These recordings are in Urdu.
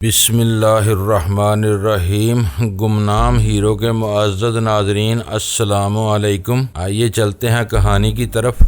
بسم اللہ الرحمن الرحیم۔ گمنام ہیرو کے معزز ناظرین، السلام علیکم۔ آئیے چلتے ہیں کہانی کی طرف۔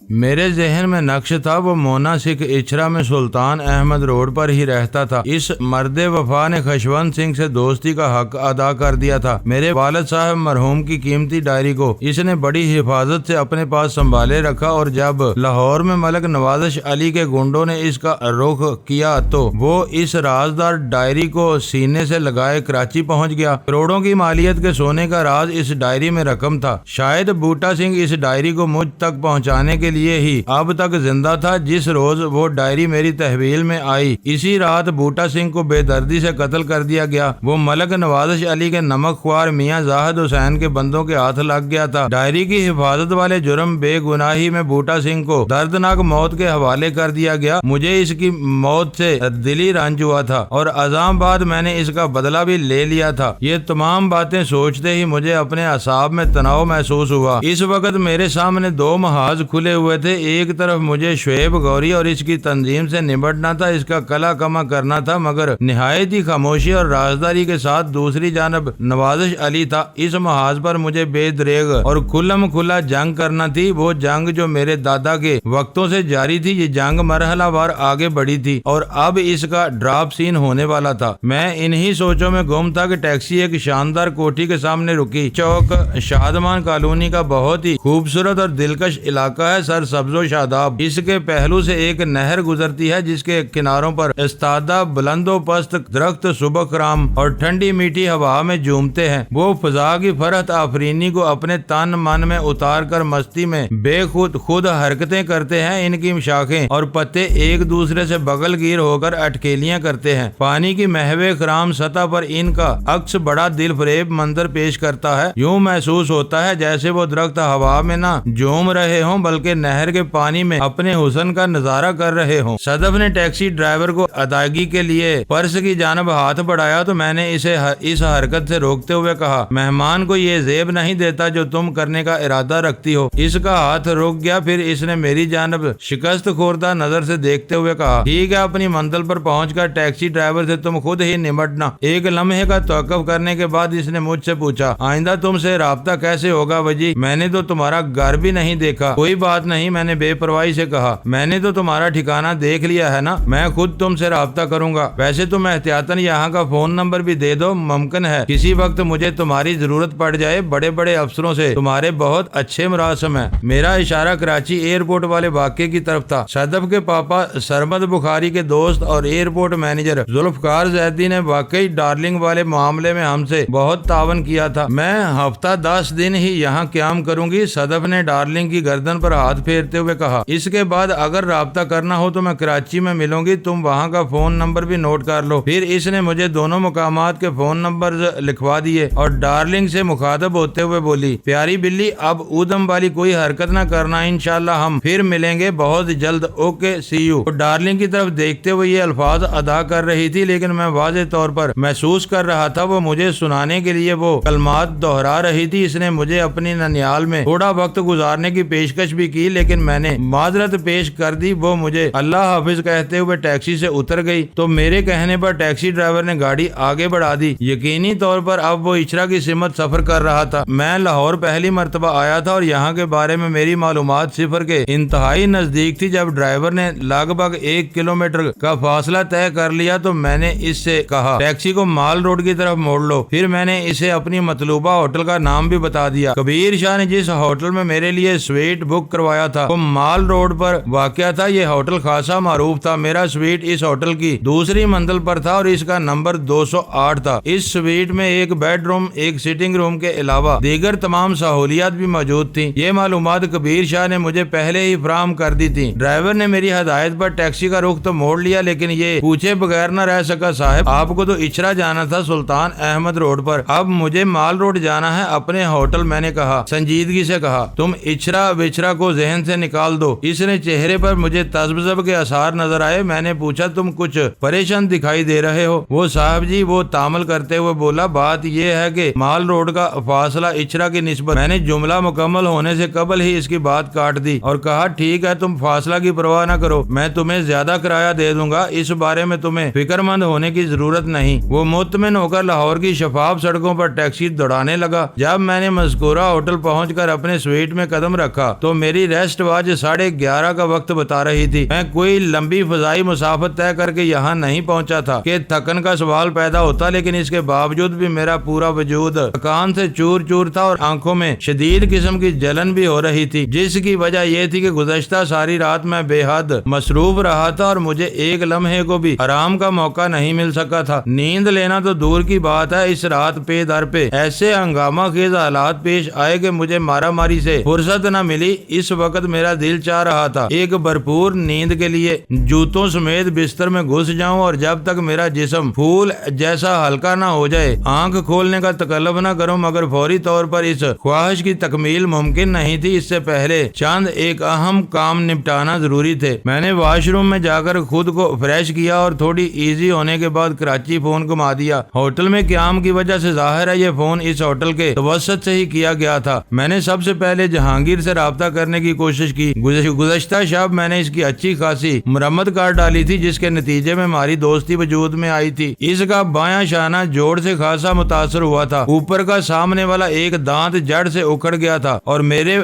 میرے ذہن میں نقش تھا، وہ مونا سکھ اچھرا میں سلطان احمد روڈ پر ہی رہتا تھا۔ اس مرد وفا نے خشونت سنگھ سے دوستی کا حق ادا کر دیا تھا۔ میرے والد صاحب مرحوم کی قیمتی ڈائری کو اس نے بڑی حفاظت سے اپنے پاس سنبھالے رکھا، اور جب لاہور میں ملک نوازش علی کے گنڈوں نے اس کا رخ کیا تو وہ اس رازدار ڈائری کو سینے سے لگائے کراچی پہنچ گیا۔ کروڑوں کی مالیت کے سونے کا راز اس ڈائری میں رقم تھا۔ شاید بوٹا سنگھ اس ڈائری کو مجھ تک پہنچانے کے لیے ہی اب تک زندہ تھا۔ جس روز وہ ڈائری میری تحویل میں آئی، اسی رات بوٹا سنگھ کو بے دردی سے قتل کر دیا گیا۔ وہ ملک نوازش علی کے نمک خوار میاں زاہد حسین کے بندوں کے ہاتھ لگ گیا تھا۔ ڈائری کی حفاظت والے جرم بے گناہی میں بوٹا سنگھ کو دردناک موت کے حوالے کر دیا گیا۔ مجھے اس کی موت سے دلی رنج ہوا تھا، اور عذاب بعد میں نے اس کا بدلہ بھی لے لیا تھا۔ یہ تمام باتیں سوچتے ہی مجھے اپنے اعصاب میں تناؤ محسوس ہوا۔ اس وقت میرے سامنے دو محاذ کھلے ہوئے تھے۔ ایک طرف مجھے شعیب گوری اور اس کی تنظیم سے نمٹنا تھا، اس کا کلا کما کرنا تھا، مگر نہایت ہی خاموشی اور رازداری کے ساتھ دوسری جانب نوازش علی تھا۔ اس محاذ پر مجھے بے دریغ اور کھلم کھلا جنگ کرنا تھی، وہ جنگ جو میرے دادا کے وقتوں سے جاری تھی۔ یہ جنگ مرحلہ وار آگے بڑھی تھی، اور اب اس کا ڈراپ سین ہونے والا تھا۔ میں انہی سوچوں میں گم تھا کہ ٹیکسی ایک شاندار کوٹھی کے سامنے رکی۔ چوک شادمان کالونی کا بہت ہی خوبصورت اور دلکش علاقہ ہے، سر سبز و شاداب۔ اس کے پہلو سے ایک نہر گزرتی ہے، جس کے کناروں پر استادہ بلند و پست درخت صبح رام اور ٹھنڈی میٹھی ہوا میں جھومتے ہیں۔ وہ فضا کی فرحت آفرینی کو اپنے تن من میں اتار کر مستی میں بے خود حرکتیں کرتے ہیں۔ ان کی شاخیں اور پتے ایک دوسرے سے بغل گیر ہو کر اٹکیلیاں کرتے ہیں۔ پانی کی محو خرام سطح پر ان کا عکس بڑا دل فریب منظر پیش کرتا ہے۔ یوں محسوس ہوتا ہے جیسے وہ درخت ہوا میں نہ جھوم رہے ہوں، بلکہ نہر کے پانی میں اپنے حسن کا نظارہ کر رہے ہوں۔ صدف نے ٹیکسی ڈرائیور کو ادائیگی کے لیے پرس کی جانب ہاتھ بڑھایا تو میں نے اسے اس حرکت سے روکتے ہوئے کہا، مہمان کو یہ زیب نہیں دیتا جو تم کرنے کا ارادہ رکھتی ہو۔ اس کا ہاتھ رک گیا، پھر اس نے میری جانب شکست خوردہ نظر سے دیکھتے ہوئے کہا، ٹھیک ہے، اپنی منزل پر پہنچ کر ٹیکسی ڈرائیور سے تم خود ہی نمٹنا۔ ایک لمحے کا توقف کرنے کے بعد اس نے مجھ سے پوچھا، آئندہ تم سے رابطہ کیسے ہوگا وجی؟ میں نے تو تمہارا گھر بھی نہیں دیکھا۔ کوئی بات نہیں، میں نے بے پرواہی سے کہا، میں نے تو تمہارا ٹھکانہ دیکھ لیا ہے نا، میں خود تم سے رابطہ کروں گا۔ ویسے تم احتیاطاً یہاں کا فون نمبر بھی دے دو، ممکن ہے کسی وقت مجھے تمہاری ضرورت پڑ جائے۔ بڑے بڑے افسروں سے تمہارے بہت اچھے مراسم ہیں۔ میرا اشارہ کراچی ایئرپورٹ والے واقعے کی طرف تھا۔ صدف کے پاپا سرمد بخاری کے دوست اور ایئرپورٹ مینیجر ذوالفقار زیدی نے واقعی ڈارلنگ والے معاملے میں ہم سے بہت تعاون کیا تھا۔ میں ہفتہ 10 دن ہی یہاں قیام کروں گی۔ صدف نے ڈارلنگ کی گردن پر ہاتھ پھیرتے ہوئے کہا، اس کے بعد اگر رابطہ کرنا ہو تو میں کراچی میں ملوں گی، تم وہاں کا فون نمبر بھی نوٹ کر لو۔ پھر اس نے مجھے دونوں مقامات کے فون نمبر لکھوا دیے اور ڈارلنگ سے مخاطب ہوتے ہوئے بولی، پیاری بلی، اب ادم والی کوئی حرکت نہ کرنا، انشاءاللہ ہم پھر ملیں گے بہت جلد، اوکے سی یو۔ ڈارلنگ کی طرف دیکھتے ہوئے یہ الفاظ ادا کر رہی تھی، لیکن میں واضح طور پر محسوس کر رہا تھا وہ مجھے سنانے کے لیے وہ کلمات دہرا رہی تھی۔ اس نے مجھے اپنی ننیال میں تھوڑا وقت گزارنے کی پیشکش بھی کی، لیکن میں نے معذرت پیش کر دی۔ وہ مجھے اللہ حافظ کہتے ہوئے ٹیکسی سے اتر گئی تو میرے کہنے پر ٹیکسی ڈرائیور نے گاڑی آگے بڑھا دی۔ یقینی طور پر اب وہ اچھرا کی سمت سفر کر رہا تھا۔ میں لاہور پہلی مرتبہ آیا تھا اور یہاں کے بارے میں میری معلومات صفر کے انتہائی نزدیک تھی۔ جب ڈرائیور نے لگ بھگ 1 کلومیٹر کا فاصلہ طے کر لیا تو میں نے اس سے کہا، ٹیکسی کو مال روڈ کی طرف موڑ لو۔ پھر میں نے اسے اپنی مطلوبہ ہوٹل کا نام بھی بتا دیا۔ کبیر شاہ نے جس ہوٹل میں میرے لیے سویٹ بک کروایا تھا وہ مال روڈ پر واقع تھا۔ یہ ہوٹل خاصا معروف تھا۔ میرا سویٹ اس ہوٹل کی دوسری منزل پر تھا اور اس کا نمبر 208 تھا۔ اس سویٹ میں ایک بیڈ روم، ایک سٹنگ روم کے علاوہ دیگر تمام سہولیات بھی موجود تھیں۔ یہ معلومات کبیر شاہ نے مجھے پہلے ہی فراہم کر دی تھی۔ ڈرائیور نے میری ہدایت پر ٹیکسی کا رخ تو موڑ لیا، لیکن یہ پوچھے بغیر نہ رہ سکا، صاحب آپ کو تو اچھرا جانا تھا سلطان احمد روڈ پر، اب مجھے مال روڈ جانا ہے اپنے ہوٹل۔ میں نے کہا، سنجیدگی سے کہا، تم اچھرا وچھرا کو ذہن ذہن سے نکال دو۔ اس نے چہرے پر مجھے تذبذب کے آثار نظر آئے۔ میں نے پوچھا تم کچھ پریشان دکھائی دے رہے ہو؟ وہ صاحب جی، وہ تامل کرتے ہوئے بولا، بات یہ ہے کہ مال روڈ کا فاصلہ اچرا کی نسبت۔ میں نے جملہ مکمل ہونے سے قبل ہی اس کی بات کاٹ دی اور کہا، ٹھیک ہے، تم فاصلہ کی پرواہ نہ کرو، میں تمہیں زیادہ کرایہ دے دوں گا، اس بارے میں تمہیں فکر مند ہونے کی ضرورت نہیں۔ وہ مطمئن ہو کر لاہور کی شفاف سڑکوں پر ٹیکسی دوڑانے لگا۔ جب میں نے مذکورہ ہوٹل پہنچ کر اپنے سویٹ میں قدم رکھا تو میری ریسٹ واچ 11:30 کا وقت بتا رہی تھی۔ میں کوئی لمبی فضائی مسافت طے کر کے یہاں نہیں پہنچا تھا کہ تھکن کا سوال پیدا ہوتا، لیکن اس کے باوجود بھی میرا پورا وجود تھکان سے چور چور تھا اور آنکھوں میں شدید قسم کی جلن بھی ہو رہی تھی، جس کی وجہ یہ تھی کہ گزشتہ ساری رات میں بے حد مصروف رہا تھا اور مجھے ایک لمحے کو بھی آرام کا موقع نہیں مل سکا تھا۔ نیند لینا تو دور کی بات ہے، اس رات پہ در پہ ایسے ہنگامہ خیز حالات پیش آئے کہ مجھے مارا ماری سے فرصت نہ ملی۔ اس وقت میرا دل چاہ رہا تھا ایک بھرپور نیند کے لیے جوتوں سمیت بستر میں گھس جاؤں اور جب تک میرا جسم پھول جیسا ہلکا نہ ہو جائے آنکھ کھولنے کا تکلف نہ کروں، مگر فوری طور پر اس خواہش کی تکمیل ممکن نہیں تھی۔ اس سے پہلے چند ایک اہم کام نپٹانا ضروری تھے۔ میں نے واش روم میں جا کر خود کو فریش کیا اور تھوڑی ایزی ہونے کے بعد کراچی فون گھما دیا۔ ہوٹل میں قیام کی وجہ سے ظاہر ہے یہ فون اس ہوٹل کے توسط سے ہی کیا گیا تھا۔ میں نے سب سے پہلے جہانگیر سے رابطہ کرنے کی کوشش کی۔ گزشتہ شب میں نے اس کی اچھی خاصی مرمت کر ڈالی تھی، جس کے نتیجے میں ہماری دوستی وجود میں آئی تھی۔ اس کا بایاں شانہ جوڑ سے خاصا متاثر ہوا تھا، اوپر کا سامنے والا ایک دانت جڑ سے اکھڑ گیا تھا اور میرے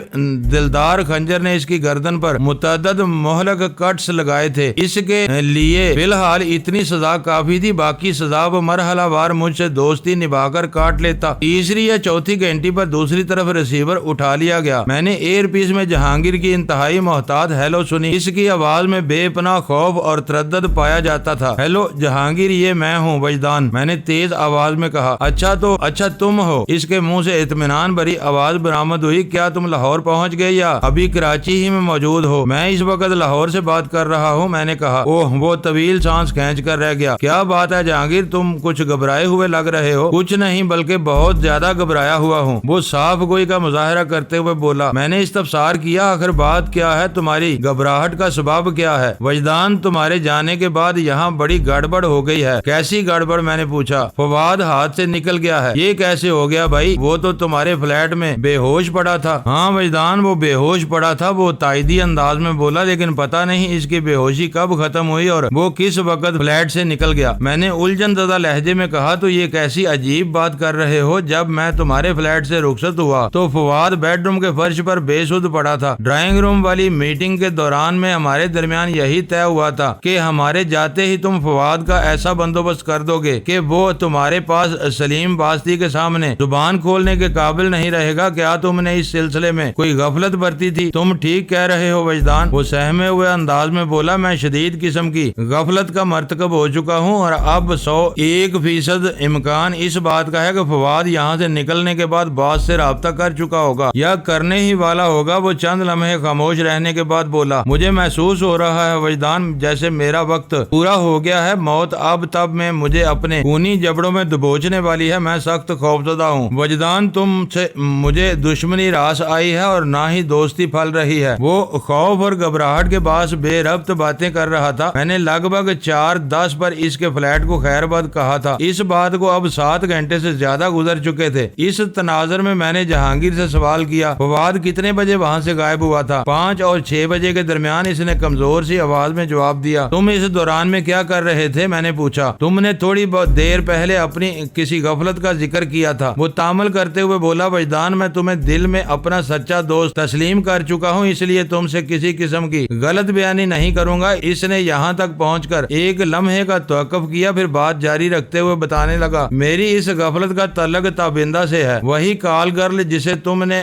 دلدار خنجر نے اس کی گردن پر متعدد مہلک کٹس لگائے تھے۔ اس کے لیے فی الحال اتنی سزا کافی تھی، باقی سزا وہ مرحلہ وار مجھ سے دوستی نبھا کر کاٹ لیتا۔ تیسری یا چوتھی گھنٹی پر دوسری طرف ریسیور اٹھا لیا گیا۔ میں نے ایئر پیس میں جہانگیر کی انتہائی محتاط ہیلو سنی۔ اس کی آواز میں بے پناہ خوف اور تردد پایا جاتا تھا۔ ہیلو جہانگیر، یہ میں ہوں، وجدان، میں نے تیز آواز میں کہا۔ اچھا تم ہو؟ اس کے منہ سے اطمینان بھری آواز برآمد ہوئی۔ کیا تم لاہور پہنچ گئے یا ابھی کراچی ہی میں موجود ہو؟ میں اس وقت لاہور سے بات کر رہا ہوں، میں نے کہا۔ اوہ، وہ طویل سانس کھینچ کر رہ گیا۔ کیا بات ہے جہانگیر، تم کچھ گھبرائے ہوئے لگ رہے ہو؟ کچھ نہیں، بلکہ بہت زیادہ گھبرایا ہوا ہوں، وہ صاف گوئی کا مظاہرہ کرتے ہوئے بولا۔ میں نے استفسار کیا، آخر بات کیا ہے؟ تمہاری گھبراہٹ کا سبب کیا ہے؟ وجدان، تمہارے جانے کے بعد یہاں بڑی گڑبڑ ہو گئی ہے۔ کیسی گڑبڑ؟ میں نے پوچھا۔ فواد ہاتھ سے نکل گیا ہے۔ یہ کیسے ہو گیا بھائی؟ وہ تو تمہارے فلیٹ میں بے ہوش پڑا تھا۔ ہاں وجدان، وہ بے ہوش پڑا تھا، وہ تائیدی انداز میں بولا، لیکن پتہ نہیں اس کی بے ہوشی کب ختم ہوئی اور وہ کس وقت فلیٹ سے نکل گیا۔ میں نے الجھن زدہ لہجے میں کہا، تو یہ کیسی عجیب بات کر رہے ہو؟ جب میں تمہارے فلیٹ سے رخصت ہوا تو فواد بیڈ روم کے فرش پر بے سود پڑا تھا۔ ڈرائنگ روم والی میٹنگ کے دوران میں ہمارے درمیان یہی طے ہوا تھا کہ ہمارے جاتے ہی تم فواد کا ایسا بندوبست کر دو گے کہ وہ تمہارے پاس سلیم باستی کے سامنے زبان کھولنے کے قابل نہیں رہے گا۔ کیا تم نے اس سلسلے میں کوئی غفلت برتی تھی؟ تم ٹھیک کہہ رہے ہو وجدان، وہ سہمے ہوئے انداز میں بولا۔ میں شدید قسم کی غفلت کا مرتکب ہو چکا ہوں اور اب 101% امکان اس بات کا ہے کہ فواد یہاں سے نکلنے کے بعد باس سے رابطہ کر چکا ہوگا یا کرنے ہی والا ہوگا۔ وہ چند لمحے خاموش رہنے کے بعد بولا، مجھے محسوس ہو رہا ہے وجدان جیسے میرا وقت پورا ہو گیا ہے، موت اب تب میں مجھے اپنے خونی جبڑوں میں دبوچنے والی ہے، میں سخت خوفزدہ ہوں۔ وجدان، تم سے مجھے دشمنی راس آئی ہے اور نہ ہی دوستی پھل رہی ہے۔ وہ خوف اور گھبراہٹ کے باعث بے ربط باتیں کر رہا تھا۔ میں نے لگ بھگ 4:10 پر اس کے فلیٹ کو خیر باد کہا تھا۔ اس بات کو اب 7 گھنٹے سے زیادہ گزر چکے تھے۔ اس تناظر میں نے جہانگیر سے سوال کیا، فواد کتنے بجے وہاں سے غائب ہوا تھا؟ 5 اور 6 بجے کے درمیان، اس نے کمزور سی آواز میں جواب دیا۔ تم اس دوران میں کیا کر رہے تھے؟ میں نے پوچھا۔ تم نے تھوڑی بہت دیر پہلے اپنی کسی غفلت کا ذکر کیا تھا، وہ تامل کرتے ہوئے بولا۔ وجدان، میں تمہیں دل میں اپنا سچا دوست تسلیم کر چکا ہوں، اس لیے تم سے کسی قسم کی غلط بیانی نہیں کروں گا۔ اس نے یہاں تک پہنچ کر ایک لمحے کا توقف کیا، پھر بات جاری رکھتے ہوئے بتانے لگا، میری اس غفلت کا تعلق تابندہ سے ہے، وہی کال گرل جسے تم نے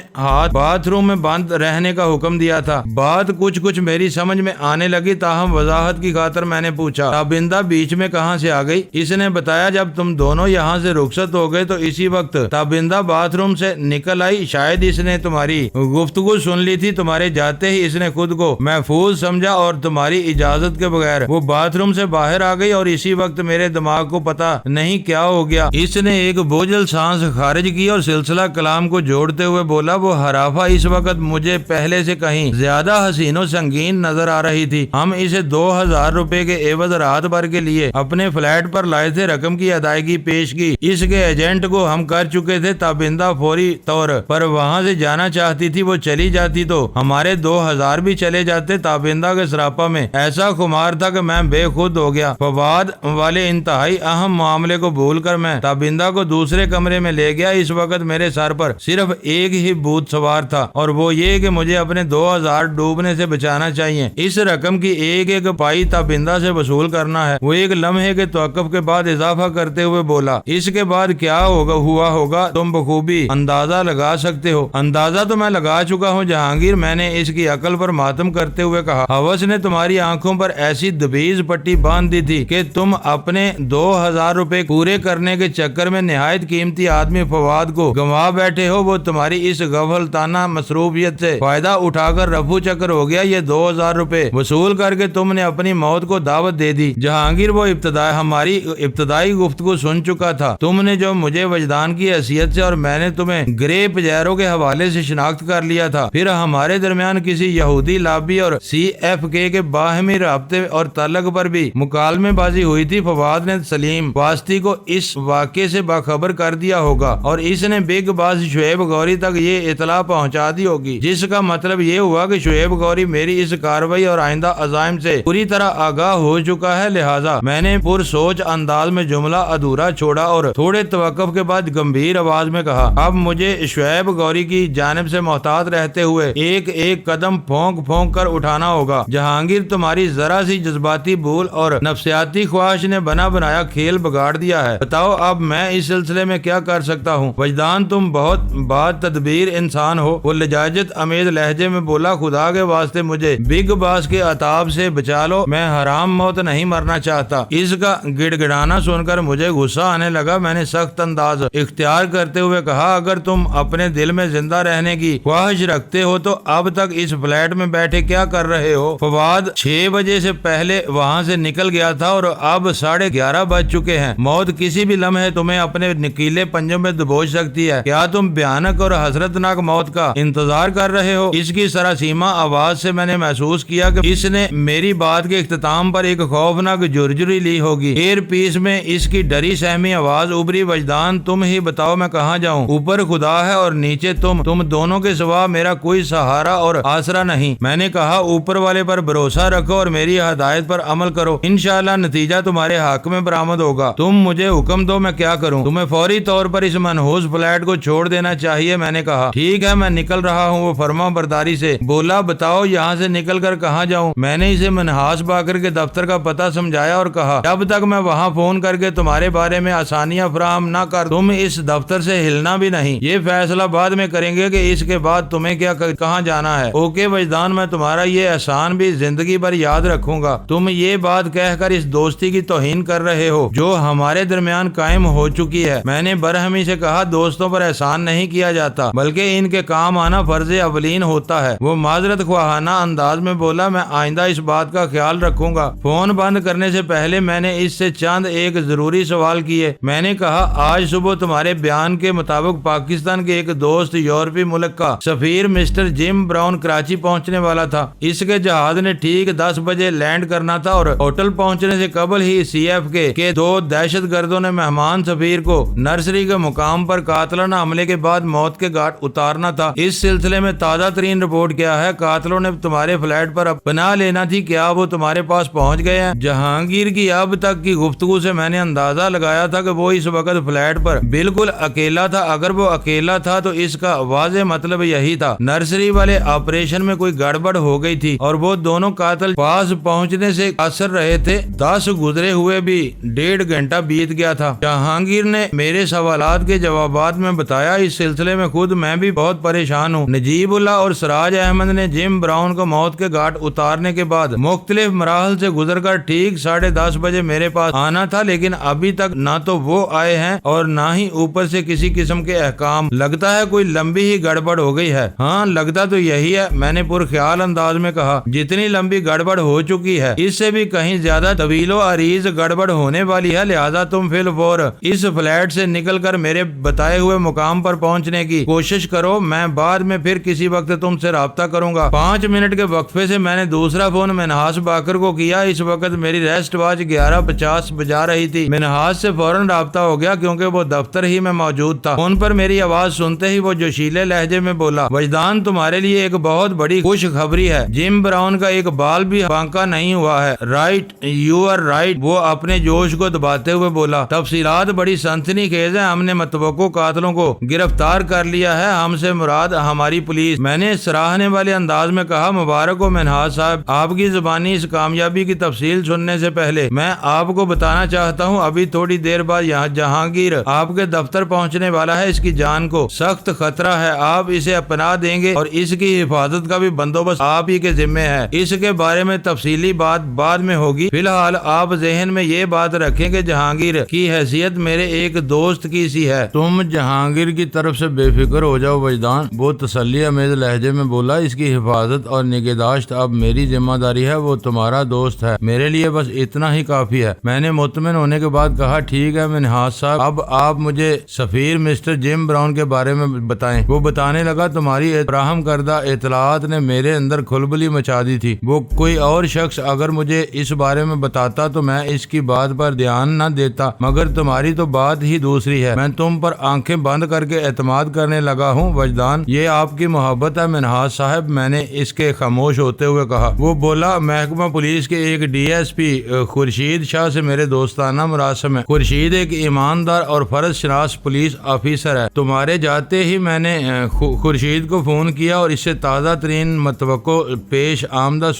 باتھ روم میں بند رہنے کا حکم دیا تھا۔ بات کچھ میری سمجھ میں آنے لگی، تاہم وضاحت کی خاطر میں نے پوچھا، تابندہ بیچ میں کہاں سے آ گئی؟ اس نے بتایا، جب تم دونوں یہاں سے رخصت ہو گئے تو اسی وقت تابندہ باتھ روم سے نکل آئی، شاید اس نے تمہاری گفتگو سن لی تھی، تمہارے جاتے ہی اس نے خود کو محفوظ سمجھا اور تمہاری اجازت کے بغیر وہ باتھ روم سے باہر آ گئی اور اسی وقت میرے دماغ کو پتا نہیں کیا ہو گیا۔ اس نے ایک بوجھل سانس خارج کی اور سلسلہ کلام کو جوڑتے ہوئے بولا، وہ حرافہ اس وقت مجھے پہلے سے کہیں زیادہ حسین و سنگین نظر آ رہی تھی۔ ہم اسے 2000 روپے کے عوض رات بھر کے لیے اپنے فلیٹ پر لائے تھے۔ رقم کی ادائیگی پیش کی اس کے ایجنٹ کو ہم کر چکے تھے۔ تابندہ فوری طور پر وہاں سے جانا چاہتی تھی، وہ چلی جاتی تو ہمارے 2000 بھی چلے جاتے۔ تابندہ کے سراپا میں ایسا خمار تھا کہ میں بے خود ہو گیا۔ فواد والے انتہائی اہم معاملے کو بھول کر میں تابندہ کو دوسرے کمرے میں لے گیا۔ اس وقت میرے سر پر صرف ایک ہی بھوت سوار تھا، اور وہ یہ کہ مجھے اپنے 2000 ڈوبنے سے بچانا چاہیے۔ اس رقم کی ایک ایک پائی تابندہ سے وصول کرنا ہے۔ وہ ایک لمحے کے توقف کے بعد اضافہ کرتے ہوئے بولا، اس کے بعد کیا ہوا ہوگا تم بخوبی اندازہ لگا سکتے ہو۔ اندازہ تو میں لگا چکا ہوں جہانگیر، میں نے اس کی عقل پر ماتم کرتے ہوئے کہا۔ ہوس نے تمہاری آنکھوں پر ایسی دبیز پٹی باندھ دی تھی کہ تم اپنے 2000 روپے پورے کرنے کے چکر میں نہایت قیمتی آدمی فواد کو گنوا بیٹھے ہو۔ وہ تمہاری اس غفلتانہ مصروفیت سے فائدہ اٹھا کر رفو چکر ہو گیا۔ یہ 2000 روپے وصول کر کے تم نے اپنی موت کو دعوت دے دی۔ جہانگیر وہ ہماری ابتدائی گفتگو سن چکا تھا۔ تم نے جو مجھے وجدان کی حیثیت سے اور میں نے تمہیں گرے پجیرو کے حوالے سے شناخت کر لیا تھا، پھر ہمارے درمیان کسی یہودی لابی اور CFK کے باہمی رابطے اور تعلق پر بھی مکالمے بازی ہوئی تھی۔ فواد نے سلیم واسطی کو اس واقعے سے باخبر کر دیا ہوگا اور اس نے بگ باس شعیب گوری تک یہ اطلاع پہنچا دی ہوگی، جس کا مطلب یہ ہوا کہ شعیب گوری میری اس کارروائی اور آئندہ عزائم سے پوری طرح آگاہ ہو چکا ہے۔ لہٰذا میں نے پرسوچ انداز میں جملہ ادھورا چھوڑا اور تھوڑے توقف کے بعد گمبھیر آواز میں کہا، اب مجھے شعیب گوری کی جانب سے محتاط رہتے ہوئے ایک ایک قدم پھونک پھونک کر اٹھانا ہوگا۔ جہانگیر تمہاری ذرا سی جذباتی بھول اور نفسیاتی خواہش نے بنا بنایا کھیل بگاڑ دیا ہے۔ بتاؤ اب میں اس سلسلے میں کیا کر سکتا ہوں؟ وجدان تم بہت بات تدبیر انسان ہو، وہ لجاجت امیز لہجے میں بولا، خدا کے واسطے مجھے بگ باس کے عطاب سے بچا لو، میں حرام موت نہیں مرنا چاہتا۔ اس کا گڑ گڑانا سن کر مجھے غصہ آنے لگا۔ میں نے سخت انداز اختیار کرتے ہوئے کہا، اگر تم اپنے دل میں زندہ رہنے کی خواہش رکھتے ہو تو اب تک اس فلیٹ میں بیٹھے کیا کر رہے ہو؟ فواد 6 بجے سے پہلے وہاں سے نکل گیا تھا اور اب 11:30 بج چکے ہیں۔ موت کسی بھی لمحے تمہیں اپنے نکیلے پنجوں میں دبوچ سکتی ہے۔ کیا تم بھیانک اور حسرتناک موت کا انتظار کر رہے ہو؟ اس کی سراسیمہ آواز سے میں نے محسوس کیا کہ اس نے میری بات کے اختتام پر ایک خوفناک جرجری لی ہوگی۔ ایئر پیس میں اس کی ڈری سہمی آواز ابری، وجدان تم ہی بتاؤ میں کہاں جاؤں؟ اوپر خدا ہے اور نیچے تم دونوں کے سوا میرا کوئی سہارا اور آسرا نہیں۔ میں نے کہا، اوپر والے پر بھروسہ رکھو اور میری ہدایت پر عمل کرو، انشاءاللہ نتیجہ تمہارے حق میں برآمد ہوگا۔ تم مجھے حکم دو میں کیا کروں؟ تمہیں فوری طور پر اس منحوس فلیٹ کو چھوڑ دینا چاہیے۔ میں نے کہا، ٹھیک ہے میں نکل رہا ہوں۔ وہ فرما برداری سے بولا، بتاؤ یہاں سے نکل کر کہاں جاؤں؟ میں نے اسے منحاس باقر کے دفتر کا پتہ سمجھایا اور کہا، جب تک میں وہاں فون کر کے تمہارے بارے میں آسانیاں فراہم نہ کر تم اس دفتر سے ہلنا بھی نہیں۔ یہ فیصلہ بعد میں کریں گے کہ اس کے بعد تمہیں کہاں جانا ہے۔ اوکے وجدان، میں تمہارا یہ احسان بھی زندگی بھر یاد رکھوں گا۔ تم یہ بات کہہ کر اس دوستی کی توہین کر رہے ہو جو ہمارے درمیان قائم ہو چکی ہے۔ میں نے برہمی سے کہا، دوستوں پر احسان نہیں کیا جاتا بلکہ ان کے کام آنا فرض اولین ہوتا ہے۔ وہ معذرت خواہانہ انداز میں بولا، میں آئندہ اس بات کا خیال رکھوں گا۔ فون بند کرنے سے پہلے میں نے اس سے چند ایک ضروری سوال کیے۔ میں نے کہا، آج صبح تمہارے بیان کے مطابق پاکستان کے ایک دوست یورپی ملک کا سفیر مسٹر جم براؤن کراچی پہنچنے والا تھا۔ اس کے جہاز نے ٹھیک 10 بجے لینڈ کرنا تھا اور ہوٹل پہنچنے سے قبل ہی CFK کے 2 دہشت گردوں نے مہمان سفیر کو نرسری کے مقام پر قاتلانہ حملے کے بعد موت کے گھاٹ اتارنا تھا۔ اس سلسلے میں تازہ ترین رپورٹ کیا ہے؟ قاتلوں نے تمہارے فلیٹ پر پناہ لینا تھی، کیا وہ تمہارے پاس پہنچ گئے ہیں؟ جہانگیر کی اب تک کی گفتگو سے میں نے اندازہ لگایا تھا کہ وہ اس وقت فلیٹ پر بالکل اکیلا تھا۔ اگر وہ اکیلا تھا تو اس کا واضح مطلب یہی تھا، نرسری والے آپریشن میں کوئی گڑبڑ ہو گئی تھی اور وہ دونوں قاتل پاس پہنچنے سے قاصر رہے تھے۔ 10 گزرے ہوئے بھی 1.5 گھنٹہ بیت گیا تھا۔ جہانگیر نے میرے سوالات کے جوابات میں بتایا، اس سلسلے میں خود میں بھی بہت پریشان ہوں۔ نجیب اللہ اور سراج احمد نے جم براؤن کو موت کے گھاٹ اتارنے کے بعد مختلف مراحل سے گزر کر ٹھیک 10:30 بجے میرے پاس آنا تھا، لیکن ابھی تک نہ تو وہ آئے ہیں اور نہ ہی اوپر سے کسی قسم کے احکام۔ لگتا ہے کوئی لمبی ہی گڑبڑ ہو گئی ہے۔ ہاں لگتا تو یہی ہے، میں نے پرخیال انداز میں کہا۔ جتنی لمبی گڑبڑ ہو چکی ہے اس سے بھی کہیں زیادہ طویل و عریض گڑبڑ ہونے والی ہے، لہذا تم فی الفور اس فلیٹ سے نکل کر میرے بتائے ہوئے مقام پر پہنچنے کی کوشش کرو۔ میں بعد میں پھر کسی وقت تم سے رابطہ کروں گا۔ 5 منٹ کے وقفے سے میں نے دوسرا فون منہاس باقر کو کیا۔ اس وقت میری ریسٹ واچ 11:50 بجا رہی تھی۔ منہاس سے فوراً رابطہ ہو گیا کیونکہ وہ دفتر ہی میں موجود تھا۔ فون پر میری آواز سنتے ہی وہ جوشیلے لہجے میں بولا، وجدان تمہارے لیے ایک بہت بڑی خوشخبری ہے، جم براؤن کا ایک بال بھی بانکا نہیں ہوا ہے۔ رائٹ، یو آر رائٹ، وہ اپنے جوش کو دباتے ہوئے بولا۔ تفصیلات بڑی سنسنی خیز ہیں، ہم نے متوقع قاتلوں کو گرفتار کر لیا ہے، ہم سے مراد ہماری پولیس۔ میں نے سراہنے والے انداز میں کہا، مبارک ہو منہاس صاحب، آپ کی زبانی اس کامیابی کی تفصیل سننے سے پہلے میں آپ کو بتانا چاہتا ہوں ابھی تھوڑی دیر بعد یہاں جہانگیر آپ کے دفتر پہنچنے والا ہے، اس کی جان کو سخت خطرہ ہے، آپ اسے اپنا دیں گے اور اس کی حفاظت کا بھی بندوبست آپ ہی کے ذمہ ہے۔ اس کے بارے میں تفصیلی بات بعد میں ہوگی، فی الحال آپ ذہن میں یہ بات رکھیں کہ جہانگیر کی حیثیت میرے ایک دوست کی سی ہے۔ تم جہانگیر کی طرف سے بے فکر ہو جاؤ وجدان، وہ تسلی امیز لہجے میں بولا، اس کی حفاظت اور نگہداشت اب میری ذمہ داری ہے، وہ تمہارا دوست ہے، میرے لیے بس اتنا ہی کافی ہے۔ میں نے مطمئن ہونے کے بعد کہا، ٹھیک ہے منہاس صاحب، اب آپ مجھے سفیر مسٹر جم براؤن کے بارے میں بتائیں۔ وہ بتانے لگا، تمہاری فراہم کردہ اطلاعات نے میرے اندر کھلبلی مچا دی تھی، وہ کوئی اور شخص اگر مجھے اس بارے میں بتاتا تو میں اس کی بات پر دھیان نہ دیتا، مگر تمہاری تو بات ہی دوسری ہے، میں تم پر آنکھیں بند کر کے اعتماد کرنے لگا ہوں وجدان، یہ آپ کی محبت ہے منہاس صاحب، میں نے اس کے خاموش ہوتے ہوئے کہا۔ وہ بولا، محکمہ پولیس کے ایک D S P Khurshid Shah سے میرے دوستانہ مراسم ہے، خورشید ایک ایماندار اور فرض شناس پولیس آفیسر ہے، تمہارے جاتے ہی میں نے خورشید کو فون کیا اور اس سے تازہ ترین متوقع پیش آمدہ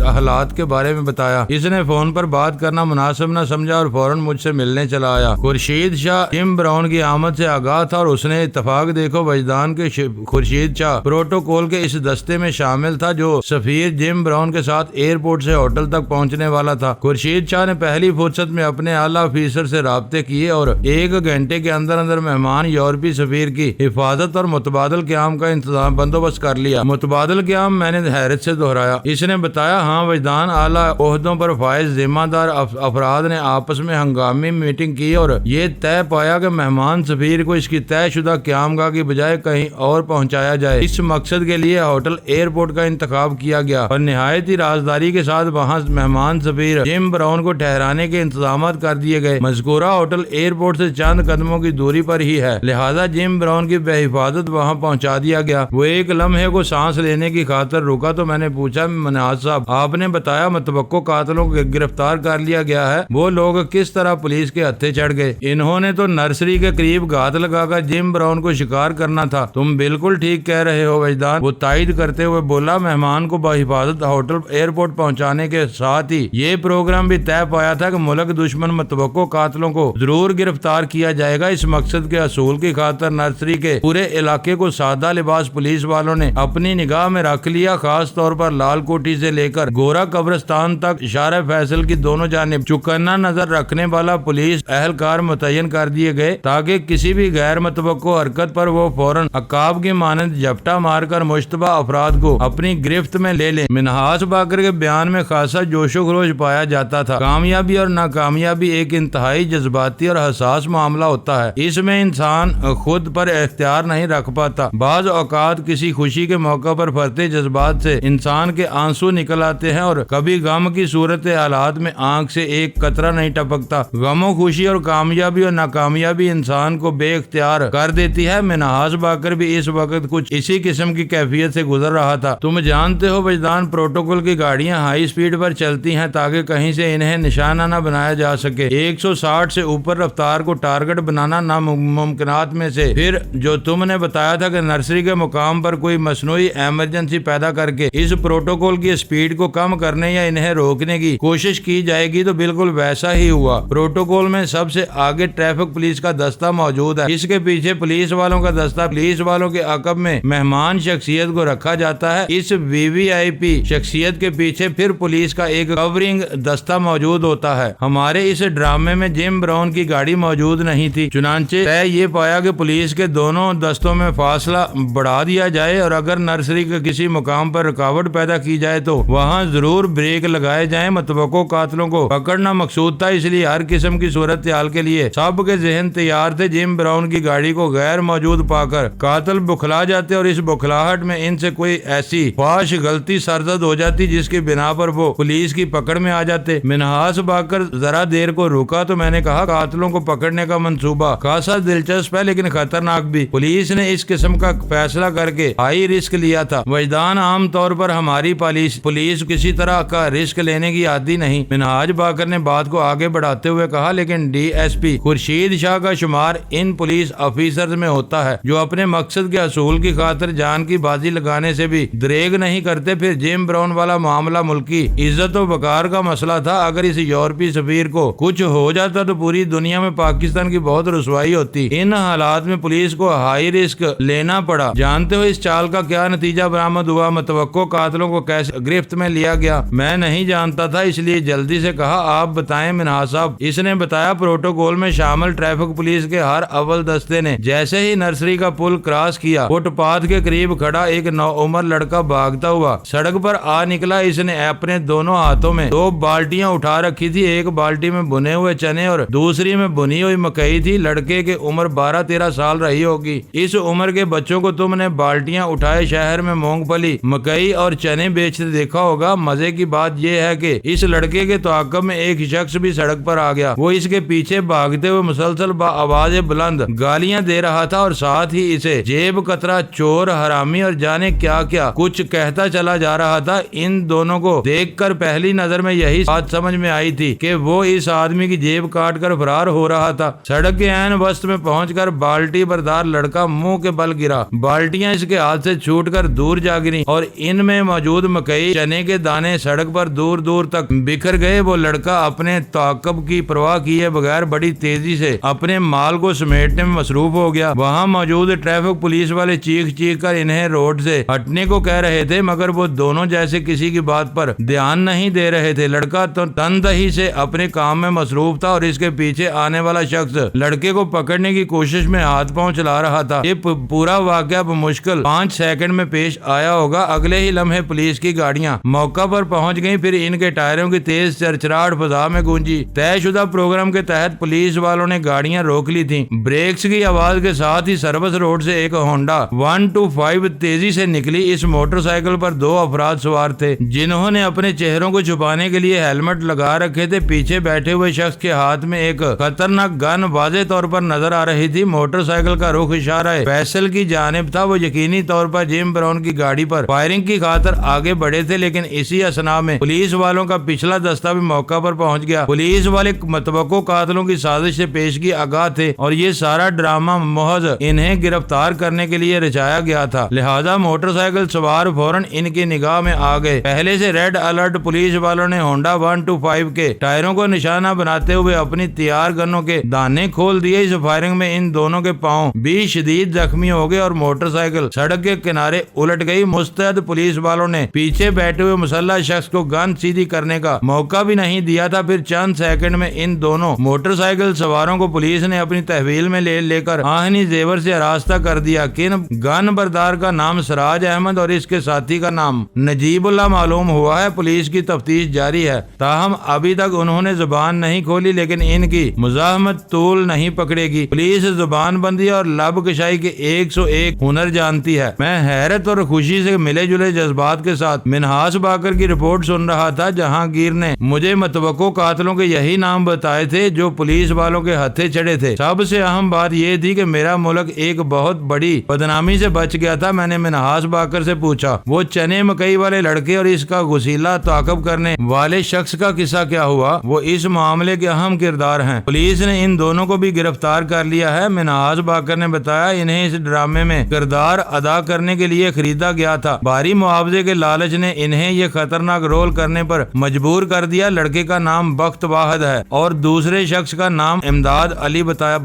حالات کے بارے میں بتایا۔ اس نے فون پر بات کرنا مناسب نہ سمجھا اور فوراً مجھ سے ملنے چلا آیا۔ خورشید شاہ جم براؤن کی آمد سے آگاہ تھا اور اس نے اتفاق دیکھو وجدان کے خورشید شاہ پروٹوکول کے اس دستے میں شامل تھا جو سفیر جم براؤن کے ساتھ ایئرپورٹ سے ہوٹل تک پہنچنے والا تھا۔ خورشید شاہ نے پہلی فرصت میں اپنے اعلیٰ افیسر سے رابطے کیے اور 1 گھنٹے کے اندر مہمان یورپی سفیر کی حفاظت اور متبادل قیام کا انتظام بندوبست کر لیا۔ متبادل قیام، میں نے حیرت سے دہرایا۔ اس نے بتایا، ہاں وجدان، اعلیٰ عہدوں پر فائز ذمہ دار افراد نے آپس میں ہنگامی میٹنگ کی اور یہ طے پایا کہ مہمان سفیر کو اس کی طے شدہ قیام گاہ کی بجائے کہیں اور پہنچایا جائے۔ اس مقصد کے لیے ہوٹل ایئرپورٹ کا انتخاب کیا گیا اور نہایت ہی رازداری کے ساتھ وہاں مہمان سفیر جم براؤن کو ٹھہرانے کے انتظامات کر دیے گئے۔ مذکورہ ہوٹل ایئرپورٹ سے چند قدموں کی دوری پر ہی ہے، لہذا جم براؤن کی بے حفاظت وہاں پہنچا دیا گیا۔ وہ ایک لمحے کو سانس لینے کی خاطر رکا تو میں نے پوچھا، منہاس صاحب، آپ نے بتایا متوقع قاتلوں کو گرفتار کر لیا گیا ہے، وہ لوگ کس طرح پولیس کے ہتھے چڑھ گئے؟ انہوں نے تو نرسری کے قریب گھات لگا کر جم براؤن کو شکار کرنا تھا۔ تم بالکل ٹھیک کہہ رہے ہو وجدان، وہ تائید کرتے ہوئے بولا، مہمان کو بحفاظت ہوٹل ایئرپورٹ پہنچانے کے ساتھ ہی یہ پروگرام بھی طے پایا تھا کہ ملک دشمن متوقع قاتلوں کو ضرور گرفتار کیا جائے گا۔ اس مقصد کے حصول کی خاطر نرسری کے پورے علاقے کو سادہ لباس پولیس والوں نے اپنی نگاہ میں رکھ لیا، خاص طور پر لال کوٹھی سے لے کر گورا قبرستان تک شارع فیصل کی دونوں جانب چوکنا نظر رکھنے والا پولیس اہلکار متعین کر دیے گئے تاکہ کسی بھی غیر متوقع حرکت پر وہ فوراً عقاب کی مانند جھپٹا مار کر مشتبہ افراد کو اپنی گرفت میں لے لیں۔ منہاس باقر کے بیان میں خاصا جوش و خروش پایا جاتا تھا۔ کامیابی اور ناکامیابی ایک انتہائی جذباتی اور حساس معاملہ ہوتا ہے، اس میں انسان خود پر اختیار نہیں رکھ پاتا۔ بعض اوقات کسی خوشی کے موقع پر پھرتے جذبات سے انسان کے آنسو نکل آتے ہیں اور کبھی غم کی صورت حالات میں آنکھ سے ایک قطرہ نہیں ٹپکتا۔ غم و خوشی اور کامیابی اور ناکامیابی انسان کو بے اختیار کر دیتی ہے۔ منہاس باقر بھی اس وقت کچھ اسی قسم کی کیفیت سے گزر رہا تھا۔ تم جانتے ہو وجدان، پروٹوکول کی گاڑیاں ہائی سپیڈ پر چلتی ہیں تاکہ کہیں سے انہیں نشانہ نہ بنایا جا سکے۔ 160 سے اوپر رفتار کو ٹارگٹ بنانا ناممکنات میں سے۔ پھر جو تم نے بتایا تھا کہ نرسری کے مقام پر کوئی مصنوعی ایمرجنسی پیدا کر کے اس پروٹوکول کی سپیڈ کو کم کرنے یا انہیں روکنے کی کوشش کی جائے گی، تو بالکل ویسا ہی ہوا۔ پروٹوکول میں سب سے آگے ٹریفک پولیس کا دستہ موجود ہے، اس کے پیچھے پولیس والوں کا دستہ، پولیس والوں کے عقب میں مہمان شخصیت کو رکھا جاتا ہے، اس وی وی آئی پی شخصیت کے پیچھے پھر پولیس کا ایک کورنگ دستہ موجود ہوتا ہے۔ ہمارے اس ڈرامے میں جم براؤن کی گاڑی موجود نہیں تھی، چنانچہ طے یہ پایا کہ پولیس کے دونوں دستوں میں فاصلہ بڑھا دیا جائے اور اگر نرسری کے کسی مقام پر رکاوٹ پیدا کی جائے تو وہاں ضرور بریک لگائے جائیں۔ متوقع قاتلوں کو پکڑنا مقصود تھا، اس لیے ہر قسم کی صورتحال کے لیے سب کے ذہن تیار تھے۔ جم براؤن کی گاڑی کو غیر موجود پا کر قاتل بکھلا جاتے اور اس بوکھلاہٹ میں ان سے کوئی ایسی فحش غلطی سرزد ہو جاتی جس کی بنا پر وہ پولیس کی پکڑ میں آ جاتے۔ منہاس باقر ذرا دیر کو رکا تو میں نے کہا قاتلوں کو پکڑنے کا منصوبہ خاصا دلچسپ ہے لیکن خطرناک بھی۔ پولیس نے اس قسم کا فیصلہ کر کے ہائی رسک لیا تھا۔ وجدان عام طور پر ہماری پولیس کسی طرح کا رسک لینے کی عادی نہیں۔ منہاج باقر نے بات کو آگے بڑھاتے ہوئے کہا لیکن D S P Khurshid Shah کا شمار ان پولیس آفیسرز میں ہوتا ہے جو اپنے مقصد کے حصول کی خاطر جان کی بازی لگانے سے بھی دریغ نہیں کرتے۔ پھر جیم براؤن والا معاملہ ملکی عزت و وقار کا مسئلہ تھا۔ اگر اس یورپی سفیر کو کچھ ہو جاتا تو پوری دنیا میں پاکستان کی بہت رسوائی ہوتی۔ ان حالات میں پولیس کو ہائی رسک لینا پڑا۔ جانتے ہو اس چال کا کیا نتیجہ برآمد ہوا؟ متوقع قاتلوں کو کیسے گرفت میں لیا گیا میں نہیں جانتا تھا، اس لیے جلدی سے کہا آپ بتائیں منہاس صاحب۔ اس نے بتایا پروٹوکول میں شامل ٹریفک پولیس کے ہر اول دستے نے جیسے ہی نرسری کا پل کراس کیا فٹ پاتھ کے قریب کھڑا ایک نوعمر لڑکا بھاگتا ہوا سڑک پر آ نکلا۔ اس نے اپنے دونوں ہاتھوں میں 2 بالٹیاں اٹھا رکھی تھی، ایک بالٹی میں بنے ہوئے چنے اور دوسری میں بنی ہوئی مکئی تھی۔ لڑکے کی عمر 12-13 سال رہی ہوگی۔ اس عمر کے بچوں کو تم نے بالٹیاں اٹھائے شہر میں مونگ پھلی مکئی اور چنے بیچتے دیکھا ہوگا۔ مزے کی بات یہ ہے کہ اس لڑکے کے تعاقب میں ایک شخص بھی سڑک پر آ گیا۔ وہ اس کے پیچھے بھاگتے ہوئے مسلسل آواز بلند گالیاں دے رہا تھا اور ساتھ ہی اسے جیب کترا، چور، حرامی اور جانے کیا کیا کچھ کہتا چلا جا رہا تھا۔ ان دونوں کو دیکھ کر پہلی نظر میں یہی بات سمجھ میں آئی تھی کہ وہ اس آدمی کی جیب کاٹ کر فرار ہو رہا تھا۔ سڑک کے عین وسط میں پہنچ کر بالٹی بردار لڑکا منہ کے بل گرا۔ بالٹیاں اس کے ہاتھ سے چھوٹ کر دور جا گریں اور ان میں موجود مکئی چنے کے دانے سڑک پر دور دور تک بکھر گئے۔ وہ لڑکا اپنے تعاقب کی پرواہ کیے بغیر بڑی تیزی سے اپنے مال کو سمیٹنے میں مصروف ہو گیا۔ وہاں موجود ٹریفک پولیس والے چیخ چیخ کر انہیں روڈ سے ہٹنے کو کہہ رہے تھے مگر وہ دونوں جیسے کسی کی بات پر دھیان نہیں دے رہے تھے۔ لڑکا تو تندہی سے اپنے کام میں مصروف تھا اور اس کے پیچھے آنے والا شخص لڑکے کو پکڑنے کی کوشش میں ہاتھ پاؤں چلا رہا تھا۔ یہ پورا واقعہ بمشکل 5 سیکنڈ میں پیش آیا ہوگا۔ اگلے ہی لمحے پولیس کی گاڑیاں موقع پر پہنچ گئیں، پھر ان کے ٹائروں کی تیز چرچراہٹ فضا میں گونجی۔ طے شدہ پروگرام کے تحت پولیس والوں نے گاڑیاں روک لی تھیں۔ بریکس کی آواز کے ساتھ ہی سروس روڈ سے ایک ہونڈا 125 تیزی سے نکلی۔ اس موٹر سائیکل پر 2 افراد سوار تھے جنہوں نے اپنے چہروں کو چھپانے کے لیے ہیلمٹ لگا رکھے تھے۔ پیچھے بیٹھے ہوئے شخص کے ہاتھ میں ایک خطرناک گن واضح طور پر نظر آ رہی تھی۔ موٹر سائیکل کا رخ اشارہ فیصل کی جانب تھا۔ وہ یقینی طور پر جیم براؤن کی گاڑی پر فائرنگ کی خاطر آگے بڑھے تھے لیکن اسی اثنا میں پولیس والوں کا پچھلا دستہ بھی موقع پر پہنچ گیا۔ پولیس والے متوقع قاتلوں کی سازش سے پیشگی آگاہ تھے اور یہ سارا ڈرامہ محض انہیں گرفتار کرنے کے لیے رچایا گیا تھا، لہذا موٹر سائیکل سوار فوراً ان کی نگاہ میں آ گئے۔ پہلے سے ریڈ الرٹ پولیس والوں نے ہونڈا 125 کے ٹائروں کو نشانہ بناتے ہوئے اپنی تیار گنوں کے دانے کھول دیے۔ اس فائرنگ میں ان دونوں کے پاؤں بھی شدید زخمی ہو گئے اور موٹر سائیکل سڑک کے کنارے الٹ گئی۔ مستعد پولیس والوں نے پیچھے بیٹھے ہوئے مسلح شخص کو گن سیدھی کرنے کا موقع بھی نہیں دیا تھا۔ پھر چند سیکنڈ میں ان دونوں موٹر سائیکل سواروں کو پولیس نے اپنی تحویل میں لے کر آہنی زیور سے آراستہ کر دیا۔ کن گن بردار کا نام سراج احمد اور اس کے ساتھی کا نام نجیب اللہ معلوم ہوا ہے۔ پولیس کی تفتیش جاری ہے، تاہم ابھی تک انہوں نے زبان نہیں کھولی لیکن ان کی مزاحمت طول نہیں پکڑے گی۔ پولیس زبان بندی اور لب کشائی کے 101 ہنر جانتی ہے۔ میں حیرت اور خوشی سے ملے جلے جذبات کے ساتھ منہاس باقر کی رپورٹ سن رہا تھا۔ جہانگیر نے مجھے متوقع قاتلوں کے یہی نام بتائے تھے جو پولیس والوں کے ہتھے چڑھے تھے۔ سب سے اہم بات یہ تھی کہ میرا ملک ایک بہت بڑی بدنامی سے بچ گیا تھا۔ میں نے منہاس باقر سے پوچھا وہ چنے مکئی والے لڑکے اور اس کا غسیلہ تعاقب کرنے والے شخص کا قصہ کیا ہوا؟ وہ اس معاملے کے اہم کردار ہیں۔ پولیس نے ان دونوں کو بھی گرفتار کر لیا ہے۔ منہاس باقر نے بتایا انہیں اس ڈرامے میں کردار ادا کرنے کے لیے خریدا گیا تھا۔ بھاری معاوضے کے لالچ نے انہیں یہ خطرناک رول کرنے پر مجبور کر دیا۔ لڑکے کا نام بخت واحد ہے اور دوسرے شخص کا نام امداد علی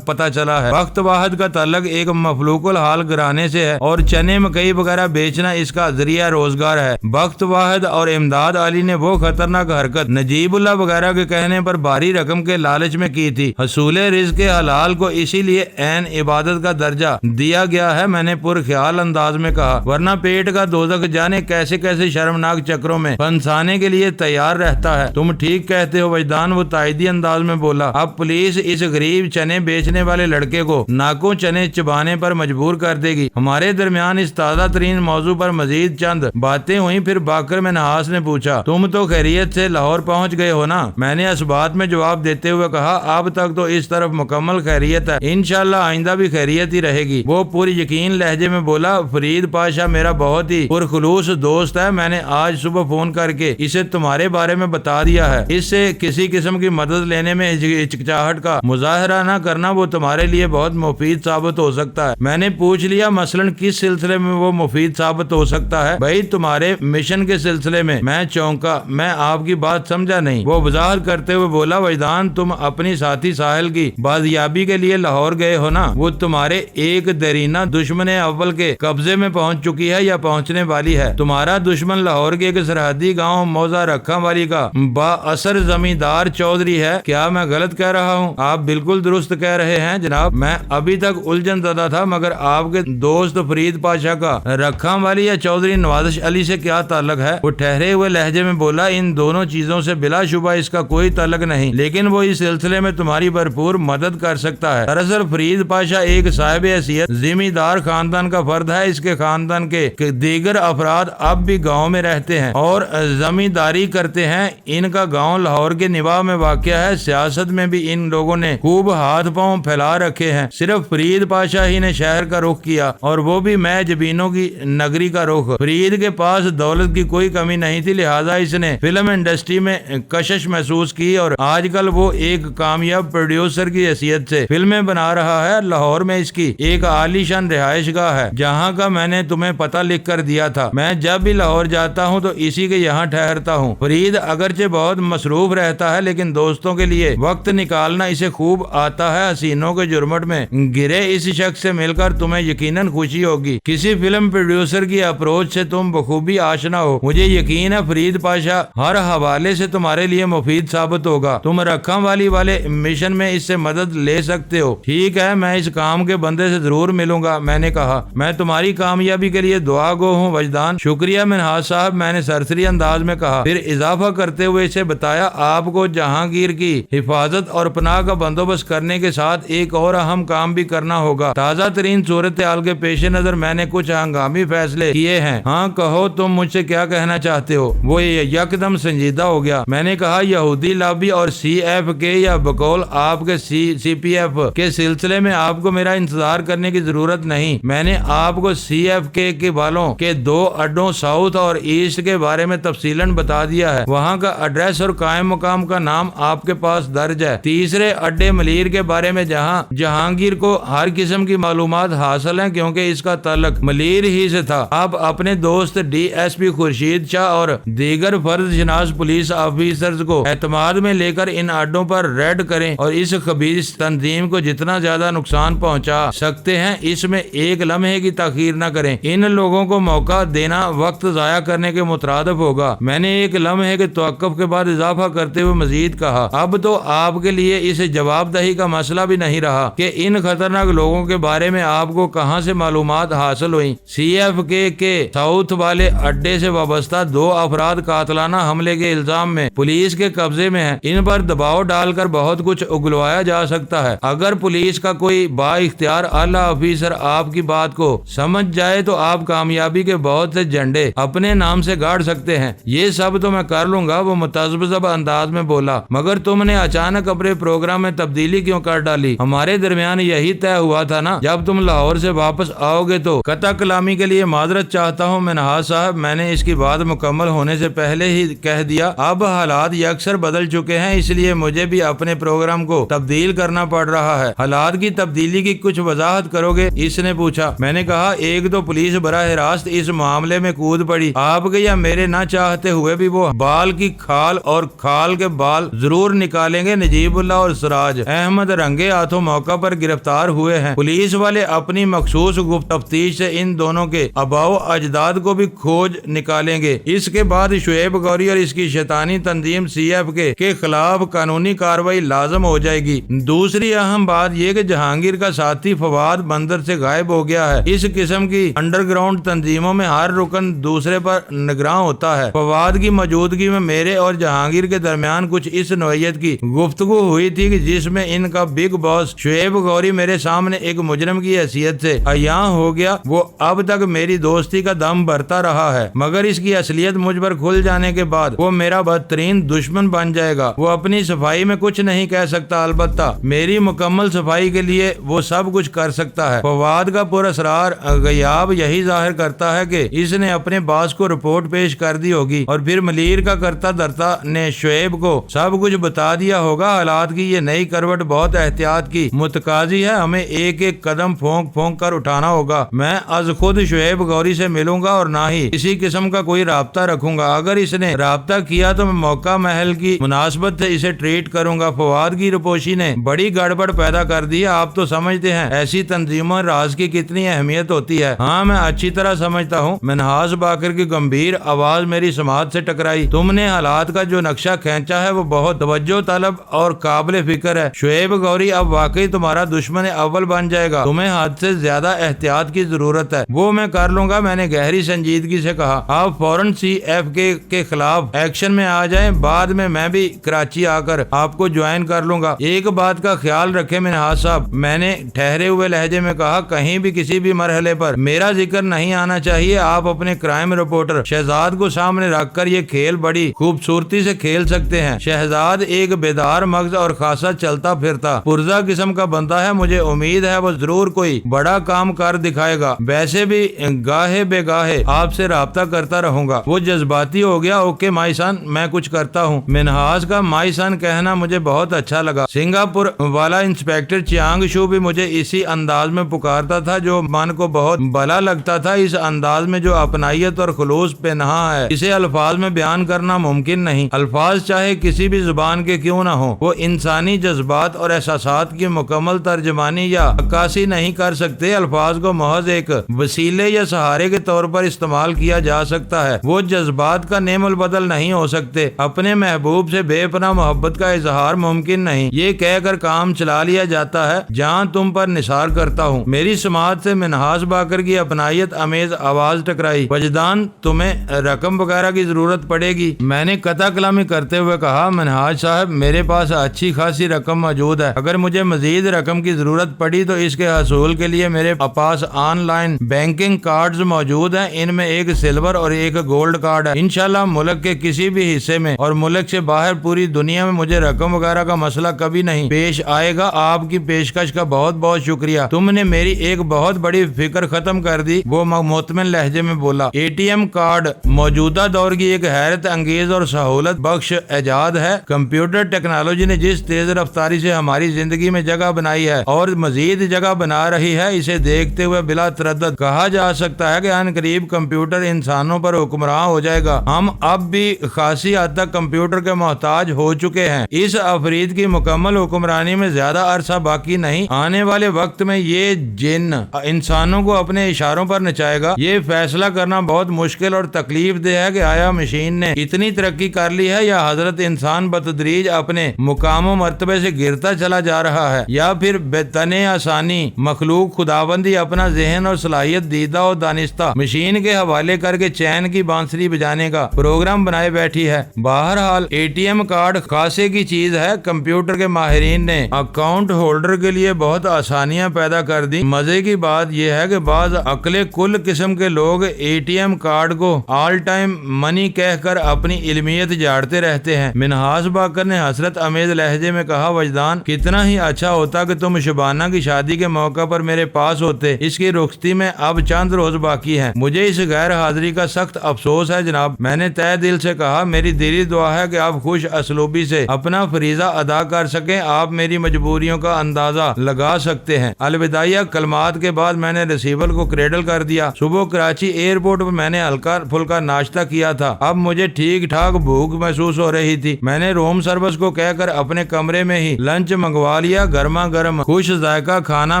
پتا چلا ہے۔ بخت واحد کا تعلق ایک مفلوق الحال گھرانے سے ہے اور چنے مکئی وغیرہ بیچنا اس کا ذریعہ روزگار ہے۔ بخت واحد اور امداد علی نے وہ خطرناک حرکت نجیب اللہ وغیرہ کے کہنے پر بھاری رقم کے لالچ میں کی تھی۔ حصول رزق حلال کو اسی لیے عین عبادت کا درجہ دیا گیا ہے، میں نے پرخیال انداز میں کہا، ورنہ پیٹ کا دوزخ جانے کیسے کیسے شرمناک چکروں میں پھنسانے کے لیے تیار رہتا ہے۔ تم ٹھیک کہتے ہو وجدان، وہ تائیدی انداز میں بولا۔ اب پولیس اس غریب چنے بیچنے والے لڑکے کو ناکوں چنے چبانے پر مجبور کر دے گی۔ ہمارے درمیان درمیان اس تازہ ترین موضوع پر مزید چند باتیں ہوئی۔ پھر باقر منہاس نے پوچھا تم تو خیریت سے لاہور پہنچ گئے ہو نا؟ میں نے اس بات میں جواب دیتے ہوئے کہا اب تک تو اس طرف مکمل خیریت ہے، انشاءاللہ آئندہ بھی خیریت ہی رہے گی۔ وہ پوری یقین لہجے میں بولا فرید پاشا میرا بہت ہی پرخلوص دوست ہے، میں نے آج صبح فون کر کے اسے تمہارے بارے میں بتا دیا ہے، اس سے کسی قسم کی مدد لینے میں ہچکچاہٹ کا مظاہرہ نہ کرنا، وہ تمہارے لیے بہت مفید ثابت ہو سکتا ہے۔ میں نے پوچھ لیا مثلاً کس سلسلے میں وہ مفید ثابت ہو سکتا ہے؟ بھائی تمہارے مشن کے سلسلے میں۔ میں چونکا، میں آپ کی بات سمجھا نہیں۔ وہ وضاحت کرتے ہوئے بولا وجدان تم اپنی ساتھی ساحل کی بازیابی کے لیے لاہور گئے ہو نا؟ وہ تمہارے ایک دیرینہ دشمن اول کے قبضے میں پہنچ چکی ہے یا پہنچنے والی ہے۔ تمہارا دشمن لاہور کے ایک سرحدی گاؤں موزہ رکھا والی کا با اثر زمیندار چودھری ہے۔ کیا میں غلط کہہ رہا ہوں؟ آپ بالکل درست کہہ رہے ہیں جناب، میں ابھی تک الجھن زدہ تھا، مگر آپ کے دوست فرید پاشا کا رکھاں والی یا چودھری نوازش علی سے کیا تعلق ہے؟ وہ ٹھہرے ہوئے لہجے میں بولا ان دونوں چیزوں سے بلا شبہ اس کا کوئی تعلق نہیں، لیکن وہ اس سلسلے میں تمہاری بھرپور مدد کر سکتا ہے۔ دراصل فرید پاشا ایک صاحب حیثیت زمیندار خاندان کا فرد ہے، اس کے خاندان کے دیگر افراد اب بھی گاؤں میں رہتے ہیں اور زمینداری کرتے ہیں۔ ان کا گاؤں لاہور کے نواح میں واقع ہے۔ سیاست میں بھی ان لوگوں نے خوب ہاتھ پاؤں پھیلا رکھے ہیں۔ صرف فرید پاشا ہی نے شہر کا رخ کیا اور وہ بھی میں جبینوں کی نگری کا رخ۔ فرید کے پاس دولت کی کوئی کمی نہیں تھی، لہذا اس نے فلم انڈسٹری میں کشش محسوس کی اور آج کل وہ ایک کامیاب پروڈیوسر کی حیثیت سے فلمیں بنا رہا ہے۔ لاہور میں اس کی ایک عالی شان رہائش گاہ ہے جہاں کا میں نے تمہیں پتہ لکھ کر دیا تھا۔ میں جب بھی لاہور جاتا ہوں تو اسی کے یہاں ٹھہرتا ہوں۔ فرید اگرچہ بہت مصروف رہتا ہے لیکن دوستوں کے لیے وقت نکالنا اسے خوب آتا ہے۔ حسینوں کے جرمٹ میں گرے اس شخص سے مل کر تمہیں یقیناً خوشی ہوگی۔ کسی فلم پروڈیوسر کی اپروچ سے تم بخوبی آشنا ہو۔ مجھے یقین ہے فرید پاشا ہر حوالے سے تمہارے لیے مفید ثابت ہوگا۔ تم رکھاں والی والے مشن میں اس سے مدد لے سکتے ہو۔ ٹھیک ہے، میں اس کام کے بندے سے ضرور ملوں گا۔ میں نے کہا میں تمہاری کامیابی کے لیے دعا گو ہوں وجدان۔ شکریہ منہاس صاحب، میں نے سرسری انداز میں کہا، پھر اضافہ کرتے ہوئے اسے بتایا آپ کو جہانگیر کی حفاظت اور پناہ کا بندوبست کرنے کے ساتھ ایک اور اہم کام بھی کرنا ہوگا۔ تازہ ترین صورتحال کے پیش نظر میں نے کچھ ہنگامی فیصلے کیے ہیں۔ ہاں کہو تم مجھ سے کیا کہنا چاہتے ہو؟ وہ یکدم سنجیدہ ہو گیا۔ میں نے کہا یہودی لابی اور سی ایف کے یا بقول آپ کے سی پی ایف کے سلسلے میں آپ کو میرا انتظار کرنے کی ضرورت نہیں۔ میں نے آپ کو سی ایف کے والوں کے 2 اڈوں ساؤتھ اور ایسٹ کے بارے میں تفصیلاً بتا دیا ہے۔ وہاں کا ایڈریس اور قائم مقام کا نام آپ کے پاس درج ہے۔ تیسرے اڈے ملیر کے بارے میں جہاں جہانگیر کو ہر قسم کی معلومات حاصل ہیں کیونکہ اس کا تعلق ملیر ہی سے تھا۔ آپ اپنے دوست D S P Khurshid Shah اور دیگر فرد شناس پولیس آفیسرز کو اعتماد میں لے کر ان اڈوں پر ریڈ کریں اور اس خبیث تنظیم کو جتنا زیادہ نقصان پہنچا سکتے ہیں اس میں ایک لمحے کی تاخیر نہ کریں۔ ان لوگوں کو موقع دینا وقت ضائع کرنے کے مترادف ہوگا۔ میں نے ایک لمحے کے توقف کے بعد اضافہ کرتے ہوئے مزید کہا اب تو آپ کے لیے اس جواب دہی کا مسئلہ بھی نہیں رہا کہ ان خطرناک لوگوں کے بارے میں آپ کو کہاں سے معلومات حاصل ہوئی۔ سی ایف کے ساؤتھ والے اڈے سے وابستہ 2 افراد قاتلانہ حملے کے الزام میں پولیس کے قبضے میں ہیں۔ ان پر دباؤ ڈال کر بہت کچھ اگلوایا جا سکتا ہے۔ اگر پولیس کا کوئی با اختیار اعلی آفیسر آپ کی بات کو سمجھ جائے تو آپ کامیابی کے بہت سے جھنڈے اپنے نام سے گاڑ سکتے ہیں۔ یہ سب تو میں کر لوں گا، وہ متذبذب انداز میں بولا، مگر تم نے اچانک اپنے پروگرام میں تبدیلی کیوں کر ڈالی؟ ہمارے درمیان یہی طے ہوا تھا نا جب تم لاہور سے واپس آؤ گے تو۔ قطع کلامی کے لیے معذرت چاہتا ہوں منہاس صاحب، میں نے اس کی بات مکمل ہونے سے پہلے ہی کہہ دیا۔ اب حالات یکسر بدل چکے ہیں اس لیے مجھے بھی اپنے پروگرام کو تبدیل کرنا پڑ رہا ہے۔ حالات کی تبدیلی کی کچھ وضاحت کرو گے؟ اس نے پوچھا۔ میں نے کہا ایک تو پولیس براہ راست اس معاملے میں کود پڑی، آپ کے یا میرے نہ چاہتے ہوئے بھی وہ بال کی کھال اور کھال کے بال ضرور نکالیں گے۔ نجیب اللہ اور سراج احمد رنگے ہاتھوں موقع پر گرفتار ہوئے ہیں۔ پولیس والے اپنی مخصوص گفت تفتیش سے ان دونوں کے آباء و اجداد کو بھی کھوج نکالیں گے۔ اس کے بعد شعیب غوری اور اس کی شیطانی تنظیم سی ایف کے خلاف قانونی کارروائی لازم ہو جائے گی۔ دوسری اہم بات یہ کہ جہانگیر کا ساتھی فواد بندر سے غائب ہو گیا ہے۔ اس قسم کی انڈر گراؤنڈ تنظیموں میں ہر رکن دوسرے پر نگراں ہوتا ہے۔ فواد کی موجودگی میں میرے اور جہانگیر کے درمیان کچھ اس نوعیت کی گفتگو ہوئی تھی کہ جس میں ان کا بگ باس شعیب غوری میرے سامنے ایک مجرم کی حیثیت سے عیاں ہو گیا گیا وہ اب تک میری دوستی کا دم بھرتا رہا ہے، مگر اس کی اصلیت مجھ پر کھل جانے کے بعد وہ میرا بدترین دشمن بن جائے گا۔ وہ اپنی صفائی میں کچھ نہیں کہہ سکتا، البتہ میری مکمل صفائی کے لیے وہ سب کچھ کر سکتا ہے۔ فواد کا پراسرار غیاب یہی ظاہر کرتا ہے کہ اس نے اپنے باس کو رپورٹ پیش کر دی ہوگی اور پھر ملیر کا کرتا درتا نے شعیب کو سب کچھ بتا دیا ہوگا۔ حالات کی یہ نئی کروٹ بہت احتیاط کی متقاضی ہے، ہمیں ایک ایک قدم پھونک پھونک کر اٹھانا ہوگا۔ میں از خود شعیب غوری سے ملوں گا اور نہ ہی کسی قسم کا کوئی رابطہ رکھوں گا۔ اگر اس نے رابطہ کیا تو میں موقع محل کی مناسبت سے اسے ٹریٹ کروں گا۔ فواد کی رپوشی نے بڑی گڑبڑ پیدا کر دی ہے۔ آپ تو سمجھتے ہیں ایسی تنظیموں راز کی کتنی اہمیت ہوتی ہے۔ ہاں میں اچھی طرح سمجھتا ہوں۔ منہاس باقر کی گمبھیر آواز میری سماعت سے ٹکرائی۔ تم نے حالات کا جو نقشہ کھینچا ہے وہ بہت توجہ طلب اور قابل فکر ہے۔ شعیب غوری اب واقعی تمہارا دشمن اول بن جائے گا۔ تمہیں حد سے زیادہ احتیاط کی ضرورت ہے۔ وہ میں کر لوں گا، میں نے گہری سنجیدگی سے کہا۔ آپ فوراً CFK کے خلاف ایکشن میں آ جائیں، بعد میں بھی کراچی آ کر آپ کو جوائن کر لوں گا۔ ایک بات کا خیال رکھیں منہاس صاحب، میں نے ٹھہرے ہوئے لہجے میں کہا، کہیں بھی کسی بھی مرحلے پر میرا ذکر نہیں آنا چاہیے۔ آپ اپنے کرائم رپورٹر شہزاد کو سامنے رکھ کر یہ کھیل بڑی خوبصورتی سے کھیل سکتے ہیں۔ شہزاد ایک بیدار مغز اور خاصا چلتا پھرتا پرزا قسم کا بندہ ہے، مجھے امید ہے وہ ضرور کوئی بڑا کام کر دکھائے گا۔ ویسے بھی گاہے بے گاہے آپ سے رابطہ کرتا رہوں گا۔ وہ جذباتی ہو گیا۔ اوکے مائی سن، میں کچھ کرتا ہوں۔ منہاس کا مائی سن کہنا مجھے بہت اچھا لگا۔ سنگاپور والا انسپیکٹر چیانگ شو بھی مجھے اسی انداز میں پکارتا تھا جو من کو بہت بھلا لگتا تھا۔ اس انداز میں جو اپنائیت اور خلوص پنہا ہے اسے الفاظ میں بیان کرنا ممکن نہیں۔ الفاظ چاہے کسی بھی زبان کے کیوں نہ ہو، وہ انسانی جذبات اور احساسات کی مکمل ترجمانی یا عکاسی نہیں کر سکتے۔ الفاظ کو محض ایک وسیلے یا سہارے کے طور پر استعمال کیا جا سکتا ہے، وہ جذبات کا نعم البدل نہیں ہو سکتے۔ اپنے محبوب سے بے پناہ محبت کا اظہار ممکن نہیں، یہ کہہ کر کام چلا لیا جاتا ہے۔ جہاں تم پر نثار کرتا ہوں۔ میری سماعت سے منہاس باقر کی اپنائیت امیز آواز ٹکرائی۔ وجدان، تمہیں رقم وغیرہ کی ضرورت پڑے گی؟ میں نے قطع کلامی کرتے ہوئے کہا، منہاس صاحب میرے پاس اچھی خاصی رقم موجود ہے۔ اگر مجھے مزید رقم کی ضرورت پڑی تو اس کے حصول کے لیے میرے پاس آن لائن بینکنگ کارڈز موجود ہیں۔ ان میں ایک سلور اور ایک گولڈ کارڈ ہے۔ انشاءاللہ ملک کے کسی بھی حصے میں اور ملک سے باہر پوری دنیا میں مجھے رقم وغیرہ کا مسئلہ کبھی نہیں پیش آئے گا۔ آپ کی پیشکش کا بہت بہت شکریہ۔ تم نے میری ایک بہت بڑی فکر ختم کر دی، وہ مطمئن لہجے میں بولا۔ ATM کارڈ موجودہ دور کی ایک حیرت انگیز اور سہولت بخش ایجاد ہے۔ کمپیوٹر ٹیکنالوجی نے جس تیز رفتاری سے ہماری زندگی میں جگہ بنائی ہے اور مزید جگہ بنا رہی ہے، اسے دیکھتے ہوئے بلا تردد کہا جا سکتا ہے کہ ان قریب کمپیوٹر انسانوں پر حکمراں ہو جائے گا۔ ہم اب بھی خاصی حد تک کمپیوٹر کے محتاج ہو چکے ہیں۔ اس افرید کی مکمل حکمرانی میں زیادہ عرصہ باقی نہیں۔ آنے والے وقت میں یہ جن انسانوں کو اپنے اشاروں پر نچائے گا۔ یہ فیصلہ کرنا بہت مشکل اور تکلیف دہ ہے کہ آیا مشین نے اتنی ترقی کر لی ہے یا حضرت انسان بتدریج اپنے مقام و مرتبے سے گرتا چلا جا رہا ہے، یا پھر بے تنے آسانی مخلوق خداوندی اپنا ذہن اور صلاحیت دیدہ اور دانستہ مشین کے حوالے کر کے چین کی بانسری بجانے کا پروگرام بنائے بیٹھی ہے۔ بہرحال ATM کارڈ خاصے کی چیز ہے۔ کمپیوٹر کے ماہرین نے اکاؤنٹ ہولڈر کے لیے بہت آسانیاں پیدا کر دی۔ مزے کی بات یہ ہے کہ بعض عقل کل قسم کے لوگ ATM کارڈ کو آل ٹائم منی کہہ کر اپنی علمیت جاڑتے رہتے ہیں۔ منہاس باقر نے حسرت امیز لہجے میں کہا، وجدان کتنا ہی اچھا ہوتا کہ تم شبانہ کی شادی کے موقع پر میرے پاس ہوتے۔ اس کی رخصتی میں اب چند روز باقی ہیں۔ مجھے اس غیر حاضری کا سخت افسوس ہے جناب۔ میں نے تہ دل سے کہا، میری دلی دعا ہے کہ آپ خوش اسلوبی سے اپنا فریضہ ادا کر سکیں۔ آپ میری مجبوریوں کا اندازہ لگا سکتے ہیں۔ الوداعیہ کلمات کے بعد میں نے ریسیور کو کریڈل کر دیا۔ صبح کراچی ایئرپورٹ پر میں نے ہلکا پھلکا ناشتہ کیا تھا۔ اب مجھے ٹھیک ٹھاک بھوک محسوس ہو رہی تھی۔ میں نے روم سروس کو کہہ کر اپنے کمرے میں ہی لنچ منگوا لیا۔ گرما گرم خوش ذائقہ کھانا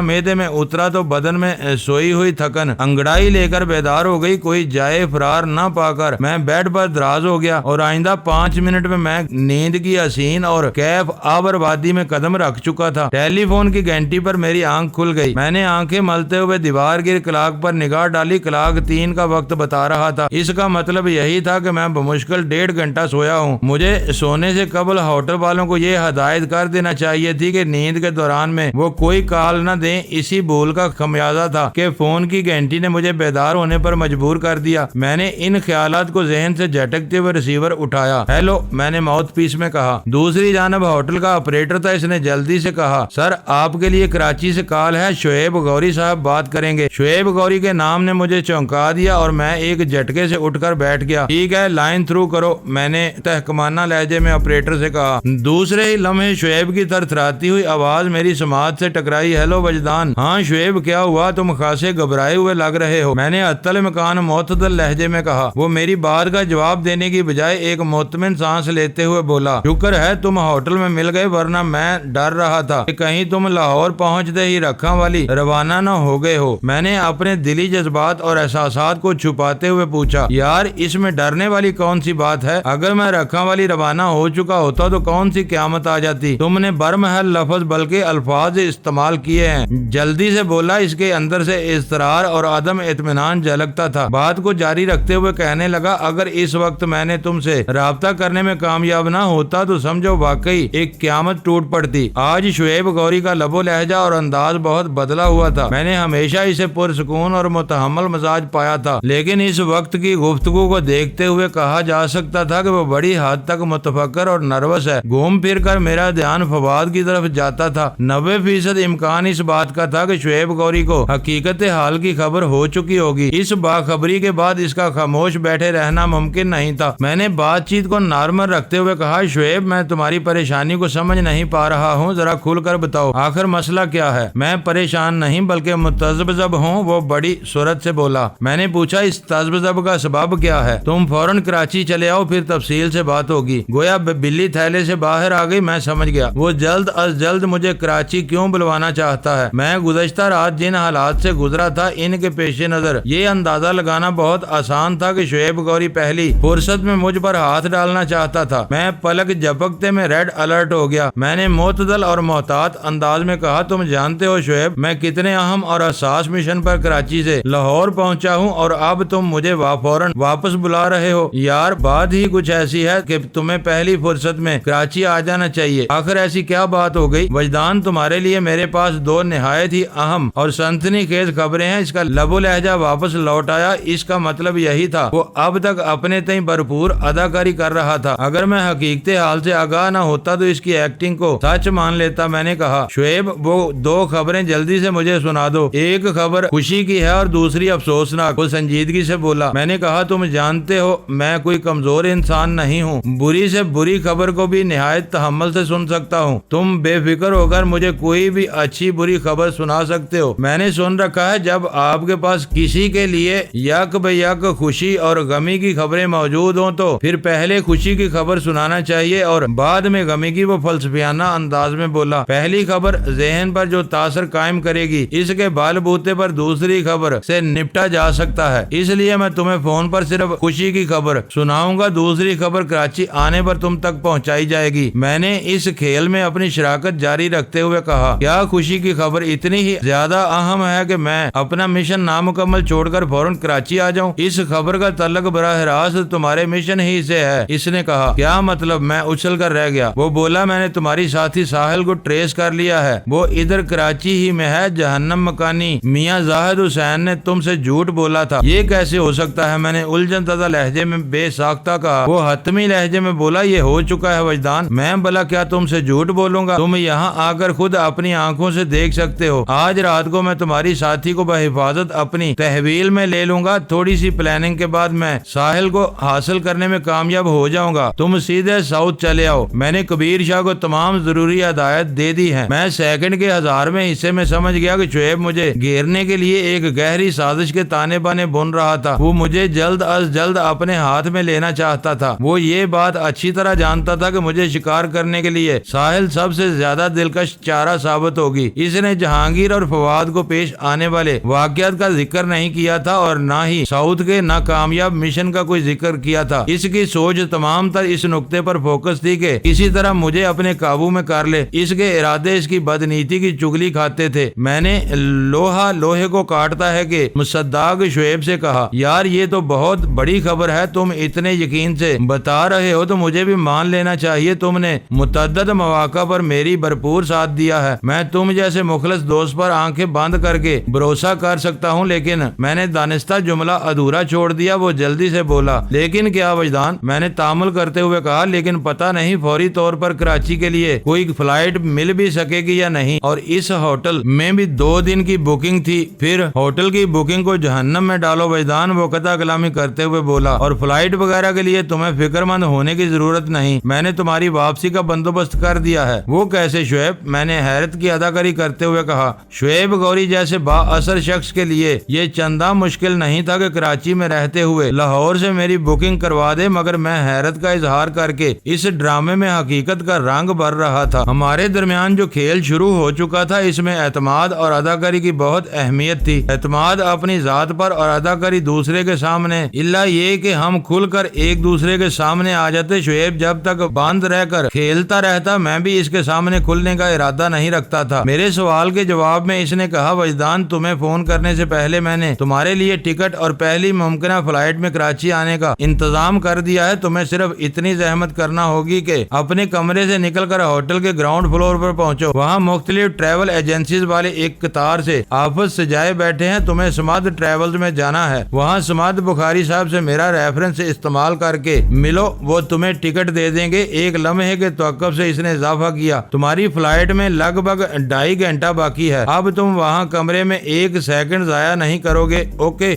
معدے میں اترا تو بدن میں سوئی ہوئی تھکن انگڑائی لے کر بیدار ہو گئی۔ کوئی جائے فرار نہ پا کر میں بیڈ پر دراز ہو گیا اور آئندہ 5 منٹ میں نیند کی حسین اور کیف آور وادی میں قدم رکھ چکا تھا۔ ٹیلی فون کی گھنٹی پر میری آنکھ کھل گئی۔ میں نے آنکھیں ملتے ہوئے دیوار گیر کلاک پر نگاہ ڈالی۔ کلاک 3 کا وقت بتا رہا تھا۔ اس کا مطلب یہی تھا کہ میں بمشکل 1.5 گھنٹہ سویا ہوں۔ مجھے سونے سے قبل ہوٹل والوں کو یہ ہدایت کر دینا چاہیے تھی کہ نیند کے دوران میں وہ کوئی کال نہ دیں۔ اسی بھول کا خمیازہ تھا کہ فون کی گھنٹی نے مجھے بیدار ہونے پر مجبور کر دیا۔ میں نے ان خیالات کو ذہن سے جھٹکتے ہوئے ریسیور اٹھایا۔ ہیلو، میں نے ماؤتھ پیس میں کہا۔ دوسری جانب ہوٹل کا آپریٹر تھا، اس نے جلدی سے کہا، سر آپ کے لیے کراچی سے کال ہے، شعیب غوری صاحب بات کریں گے۔ شعیب غوری کے نام نے مجھے چونکا دیا اور میں ایک جھٹکے سے اٹھ کر بیٹھ گیا۔ ٹھیک ہے، لائن تھرو کرو، میں نے تحکمانہ لہجے میں آپریٹر سے کہا۔ دوسرے ہی لمحے شعیب کی تھرتھراتی ہوئی آواز میری سماعت سے ٹکرائی۔ ہیلو وجدان۔ ہاں شعیب، کیا ہوا؟ تم خاصے گھبرائے ہوئے لگ رہے ہو، میں نے عطل مکان معتدل لہجے میں کہا۔ وہ میری بات کا جواب دینے کی بجائے ایک مطمئن سانس لیتے ہوئے بولا، شکر ہے تم ہوٹل میں مل گئے، ورنہ میں ڈر رہا تھا کہ کہیں تم لاہور پہنچتے ہی رکھا والی روانہ نہ ہو گئے ہو۔ میں نے اپنے دلی جذبات اور احساسات کو چھپاتے ہوئے پوچھا، یار اس میں ڈرنے والی کون سی بات ہے؟ اگر میں رکھا والی روانہ ہو چکا ہوتا تو کون سی قیامت آ جاتی؟ تم نے برمحل لفظ بلکہ الفاظ استعمال کیے ہیں، جلدی سے بولا۔ اس کے اندر سے اضطرار اور عدم اطمینان جھلکتا تھا۔ بات کو جاری رکھتے ہوئے کہنے لگا، اگر اس وقت میں نے تم سے رابطہ کرنے میں کامیاب نہ ہوتا تو سمجھو واقعی ایک قیامت ٹوٹ پڑتی۔ آج شعیب غوری کا لب و لہجہ اور انداز بہت بدلا ہوا تھا۔ میں نے ہمیشہ اسے پرسکون اور متحمل مزاج پایا تھا، لیکن اس وقت کی گفتگو کو دیکھتے ہوئے کہا جا سکتا تھا کہ وہ بڑی حد تک متفکر اور نروس ہے۔ گھوم پھر کر میرا دھیان فواد کی طرف جاتا تھا۔ 90% امکان اس بات کا تھا کہ شعیب غوری کو حقیقت حال کی خبر ہو چکی ہوگی۔ اس باخبری کے بعد اس کا خاموش بیٹھے رہنا ممکن نہیں تھا۔ میں نے بات چیت کو نارمل رکھتے ہوئے کہا، شعیب میں تمہاری پریشانی کو سمجھ نہیں پا رہا ہوں، ذرا کھل کر بتاؤ آخر مسئلہ کیا ہے؟ میں پریشان نہیں بلکہ متذبذب ہوں، وہ بڑی صورت سے بولا۔ میں نے پوچھا، اس تذبذب کا سبب کیا ہے؟ تم فوراً کراچی چلے آؤ، پھر تفصیل سے بات ہوگی۔ گویا بلی تھیلے سے باہر آ گئی۔ میں سمجھ گیا وہ جلد از جلد مجھے کراچی کیوں بلوانا چاہتا ہے۔ میں گزشتہ رات جن حالات سے گزرا تھا ان کے پیش نظر یہ اندازہ لگانا بہت آسان تھا کہ شعیب غوری پہلی فرصت میں مجھ پر ہاتھ ڈالنا چاہتا تھا۔ میں پلک جھپکتے میں ریڈ الرٹ ہو گیا۔ میں نے معتدل اور محتاط انداز میں کہا، تم جانتے ہو شعیب میں کتنے اہم اور حساس مشن پر کراچی سے لاہور پہنچا ہوں، اور اب تم مجھے فوراً واپس بلا رہے ہو۔ یار بات ہی کچھ ایسی ہے کہ تمہیں پہلی فرصت میں کراچی آ جانا چاہیے۔ آخر ایسی کیا بات ہو گئی؟ وجدان، تمہارے لیے میرے پاس دو نہایت ہی اہم اور سنسنی خیز خبریں ہیں۔ اس کا لب و لہجہ واپس لوٹ آیا۔ اس کا مطلب یہی تھا وہ اب تک اپنے تئیں بھرپور اداکاری کر رہا تھا۔ اگر میں حقیقت حال سے آگاہ نہ ہوتا تو اس کی ایکٹنگ کو سچ مان لیتا۔ میں نے کہا، شعیب وہ دو خبریں جلدی سے مجھے سنا دو۔ ایک خبر خوشی کی ہے اور دوسری افسوسناک۔ وہ سنجیدگی سے بولا۔ میں نے کہا، تم جانتے ہو میں کوئی کمزور انسان نہیں ہوں، بری سے بری خبر کو بھی نہایت تحمل سے سن سکتا ہوں۔ تم بے فکر ہو کر مجھے کوئی بھی اچھی بری خبر سنا سکتے ہو۔ میں نے سن رکھا ہے جب آپ کے پاس کسی کے لیے یک بے یک خوشی اور غمی کی خبریں موجود ہوں تو پھر پہلے خوشی کی خبر سنانا چاہیے اور بعد میں غمی کی۔ وہ فلسفیانہ انداز میں بولا، پہلی خبر ذہن پر جو تاثر قائم کرے گی اس کے بال بوتے پر دوسری خبر سے نپٹا جا سکتا ہے، اس لیے میں تمہیں فون پر صرف خوشی کی خبر سناؤں گا، دوسری خبر کراچی آنے پر تم تک پہنچائی جائے گی۔ میں نے اس کھیل میں اپنی شراکت جاری رکھتے ہوئے کہا، کیا خوشی کی خبر اتنی ہی زیادہ اہم ہے کہ میں اپنا مشن نامکمل چھوڑ کر فوراً کراچی آ جاؤں؟ اس خبر کا تعلق براہ راست تمہارے مشن ہی سے ہے۔ اس نے کہا، کیا مطلب؟ میں اچھل کر رہ گیا۔ وہ بولا، میں نے تمہاری ساتھی ساحل کو ٹریس کر لیا ہے، وہ ادھر کراچی ہی میں ہے۔ جہنم مکانی میاں زاہد حسین نے تم سے جھوٹ بولا تھا، یہ کیسے ہو سکتا ہے؟ میں نے الجھن زدہ لہجے میں بے ساختہ کہا۔ وہ حتمی لہجے میں بولا، یہ ہو چکا ہے وجدان، میں بھلا کیا تم سے جھوٹ بولوں گا؟ تم یہاں آ کر خود اپنی آنکھوں سے دیکھ سکتے ہو۔ آج رات کو میں تمہاری ساتھی کو بحفاظت اپنی تحویل میں لے لوں گا۔ تھوڑی سی پلاننگ کے بعد میں ساحل کو حاصل کرنے میں کامیاب ہو جاؤں گا۔ تم سیدھے ساؤتھ چلے آؤ۔ میں نے کبیر شاہ کو تمام ضروری ہدایت دے دی ہے۔ میں سیکنڈ کے 1000ویں حصے میں سمجھ گیا کہ شعیب مجھے گھیرنے کے لیے ایک گہری سازش کے تانے بانے بن رہا تھا۔ وہ مجھے جلد از جلد اپنے ہاتھ میں لینا چاہتا تھا۔ وہ یہ بات اچھی طرح جانتا تھا کہ مجھے شکار کرنے کے لیے ساحل سب سے زیادہ دلکش چارہ ثابت ہوگی۔ اس نے جہانگیر اور فواد کو پیش آنے والے واقعات کا ذکر نہیں کیا تھا اور نہ ہی ساؤتھ کے ناکامیاب مشن کا کوئی ذکر کیا تھا۔ اس کی سوچ تمام تر اس نقطے پر فوکس تھی کہ کسی طرح مجھے اپنے قابو میں کر لے۔ اس کے ارادے اس کی بدنیتی کی چگلی کھاتے تھے۔ میں نے لوہا لوہے کو کاٹتا ہے کہ مصداق شعیب سے کہا، یار یہ تو بہت بڑی خبر ہے، تم اتنے یقین سے بتا رہے ہو تو مجھے بھی مان لینا چاہیے۔ تم نے متعدد مواقع پر میری بھرپور ساتھ دیا ہے۔ میں تم جیسے مخلص دوست پر آنکھیں بند کر کے کہ بھروسہ کر سکتا ہوں، لیکن میں نے دانستہ جملہ ادھورا چھوڑ دیا۔ وہ جلدی سے بولا، لیکن کیا وجدان؟ میں نے تامل کرتے ہوئے کہا، لیکن پتہ نہیں فوری طور پر کراچی کے لیے کوئی فلائٹ مل بھی سکے گی یا نہیں، اور اس ہوٹل میں بھی 2 دن کی بکنگ تھی۔ پھر ہوٹل کی بکنگ کو جہنم میں ڈالو وجدان، وہ قطع کلامی کرتے ہوئے بولا، اور فلائٹ وغیرہ کے لیے تمہیں فکر مند ہونے کی ضرورت نہیں، میں نے تمہاری واپسی کا بندوبست کر دیا ہے۔ وہ کیسے شعیب؟ میں نے حیرت کی اداکاری کرتے ہوئے کہا۔ شعیب گوری جیسے با اثر شخص کے لیے یہ چندہ مشکل نہیں تھا کہ کراچی میں رہتے ہوئے لاہور سے میری بکنگ کروا دے، مگر میں حیرت کا اظہار کر کے اس ڈرامے میں حقیقت کا رنگ بھر رہا تھا۔ ہمارے درمیان جو کھیل شروع ہو چکا تھا، اس میں اعتماد اور اداکاری کی بہت اہمیت تھی۔ اعتماد اپنی ذات پر اور اداکاری دوسرے کے سامنے، الا یہ کہ ہم کھل کر ایک دوسرے کے سامنے آ جاتے۔ شعیب جب تک بند رہ کر کھیلتا رہتا، میں بھی اس کے سامنے کھلنے کا ارادہ نہیں رکھتا تھا۔ میرے سوال کے جواب میں اس نے کہا، وجدان تمہیں فون کرنے سے پہلے میں نے تمہارے لیے ٹکٹ اور پہلی ممکنہ فلائٹ میں کراچی آنے کا انتظام کر دیا ہے۔ تمہیں صرف اتنی زحمت کرنا ہوگی کہ اپنے کمرے سے نکل کر ہوٹل کے گراؤنڈ فلور پر پہنچو۔ وہاں مختلف ٹریول ایجنسیز والے ایک قطار سے آپس سجائے بیٹھے ہیں۔ تمہیں سماد ٹریولز میں جانا ہے، وہاں سماد بخاری صاحب سے میرا ریفرنس استعمال کر کے ملو، وہ تمہیں ٹکٹ دے دیں گے۔ ایک لمحے کے توقف سے اس نے اضافہ کیا، تمہاری فلائٹ میں لگ بھگ 2.5 گھنٹہ باقی ہے، اب تم وہاں کمرے میں 1 سیکنڈ ضائع نہیں کرو گے۔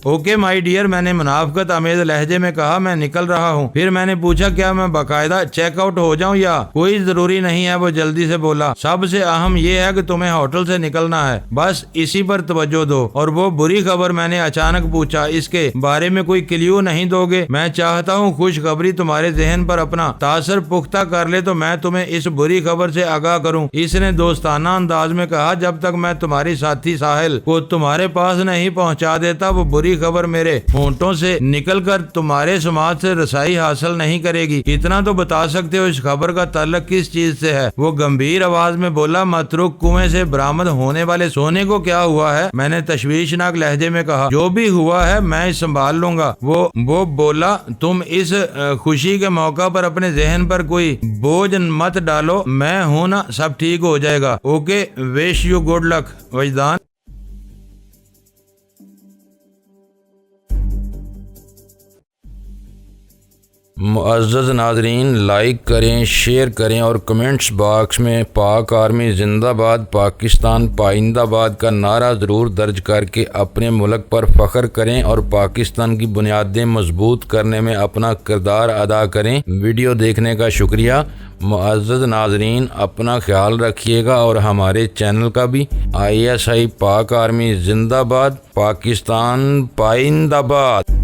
اوکے مائی ڈیئر، میں نے منافقت آمیز لہجے میں کہا، میں نکل رہا ہوں۔ پھر میں نے پوچھا، کیا میں باقاعدہ چیک آؤٹ ہو جاؤں یا کوئی ضروری نہیں ہے؟ وہ جلدی سے بولا، سب سے اہم یہ ہے کہ تمہیں ہوٹل سے نکلنا ہے، بس اسی پر توجہ دو۔ اور وہ بری خبر؟ میں نے اچانک پوچھا، اس کے بارے میں کوئی کلیو نہیں دو گے؟ میں چاہتا ہوں خوشخبری تمہارے ذہن پر اپنا تاثر پختہ کر لے تو میں تمہیں اس بری خبر سے آگاہ کروں۔ اس نے دوستانہ انداز میں کہا، جب تک میں تمہاری ساتھی ساحل کو تمہارے پاس نہیں پہنچا دیتا، وہ بری خبر میرے ہونٹوں سے نکل کر تمہارے سماعت سے رسائی حاصل نہیں کرے گی۔ اتنا تو بتا سکتے ہو اس خبر کا تعلق کس چیز سے ہے؟ وہ گمبھیر آواز میں بولا، متروک کنویں سے برآمد ہونے والے سونے کو کیا ہوا ہے؟ میں نے تشویشناک لہجے میں کہا، جو بھی ہوا ہے میں سنبھال لوں گا۔ وہ بولا، تم اس خوشی کے موقع پر اپنے ذہن پر کوئی بوجھ مت ڈالو، میں ہوں نا، سب ٹھیک ہو جائے گا۔ Okay, wish you good luck Wajdan. معزز ناظرین، لائک کریں، شیئر کریں اور کمنٹس باکس میں پاک آرمی زندہ باد، پاکستان پائندہ باد کا نعرہ ضرور درج کر کے اپنے ملک پر فخر کریں اور پاکستان کی بنیادیں مضبوط کرنے میں اپنا کردار ادا کریں۔ ویڈیو دیکھنے کا شکریہ۔ معزز ناظرین، اپنا خیال رکھیے گا اور ہمارے چینل کا بھی۔ ISI پاک آرمی زندہ باد، پاکستان پائندہ باد۔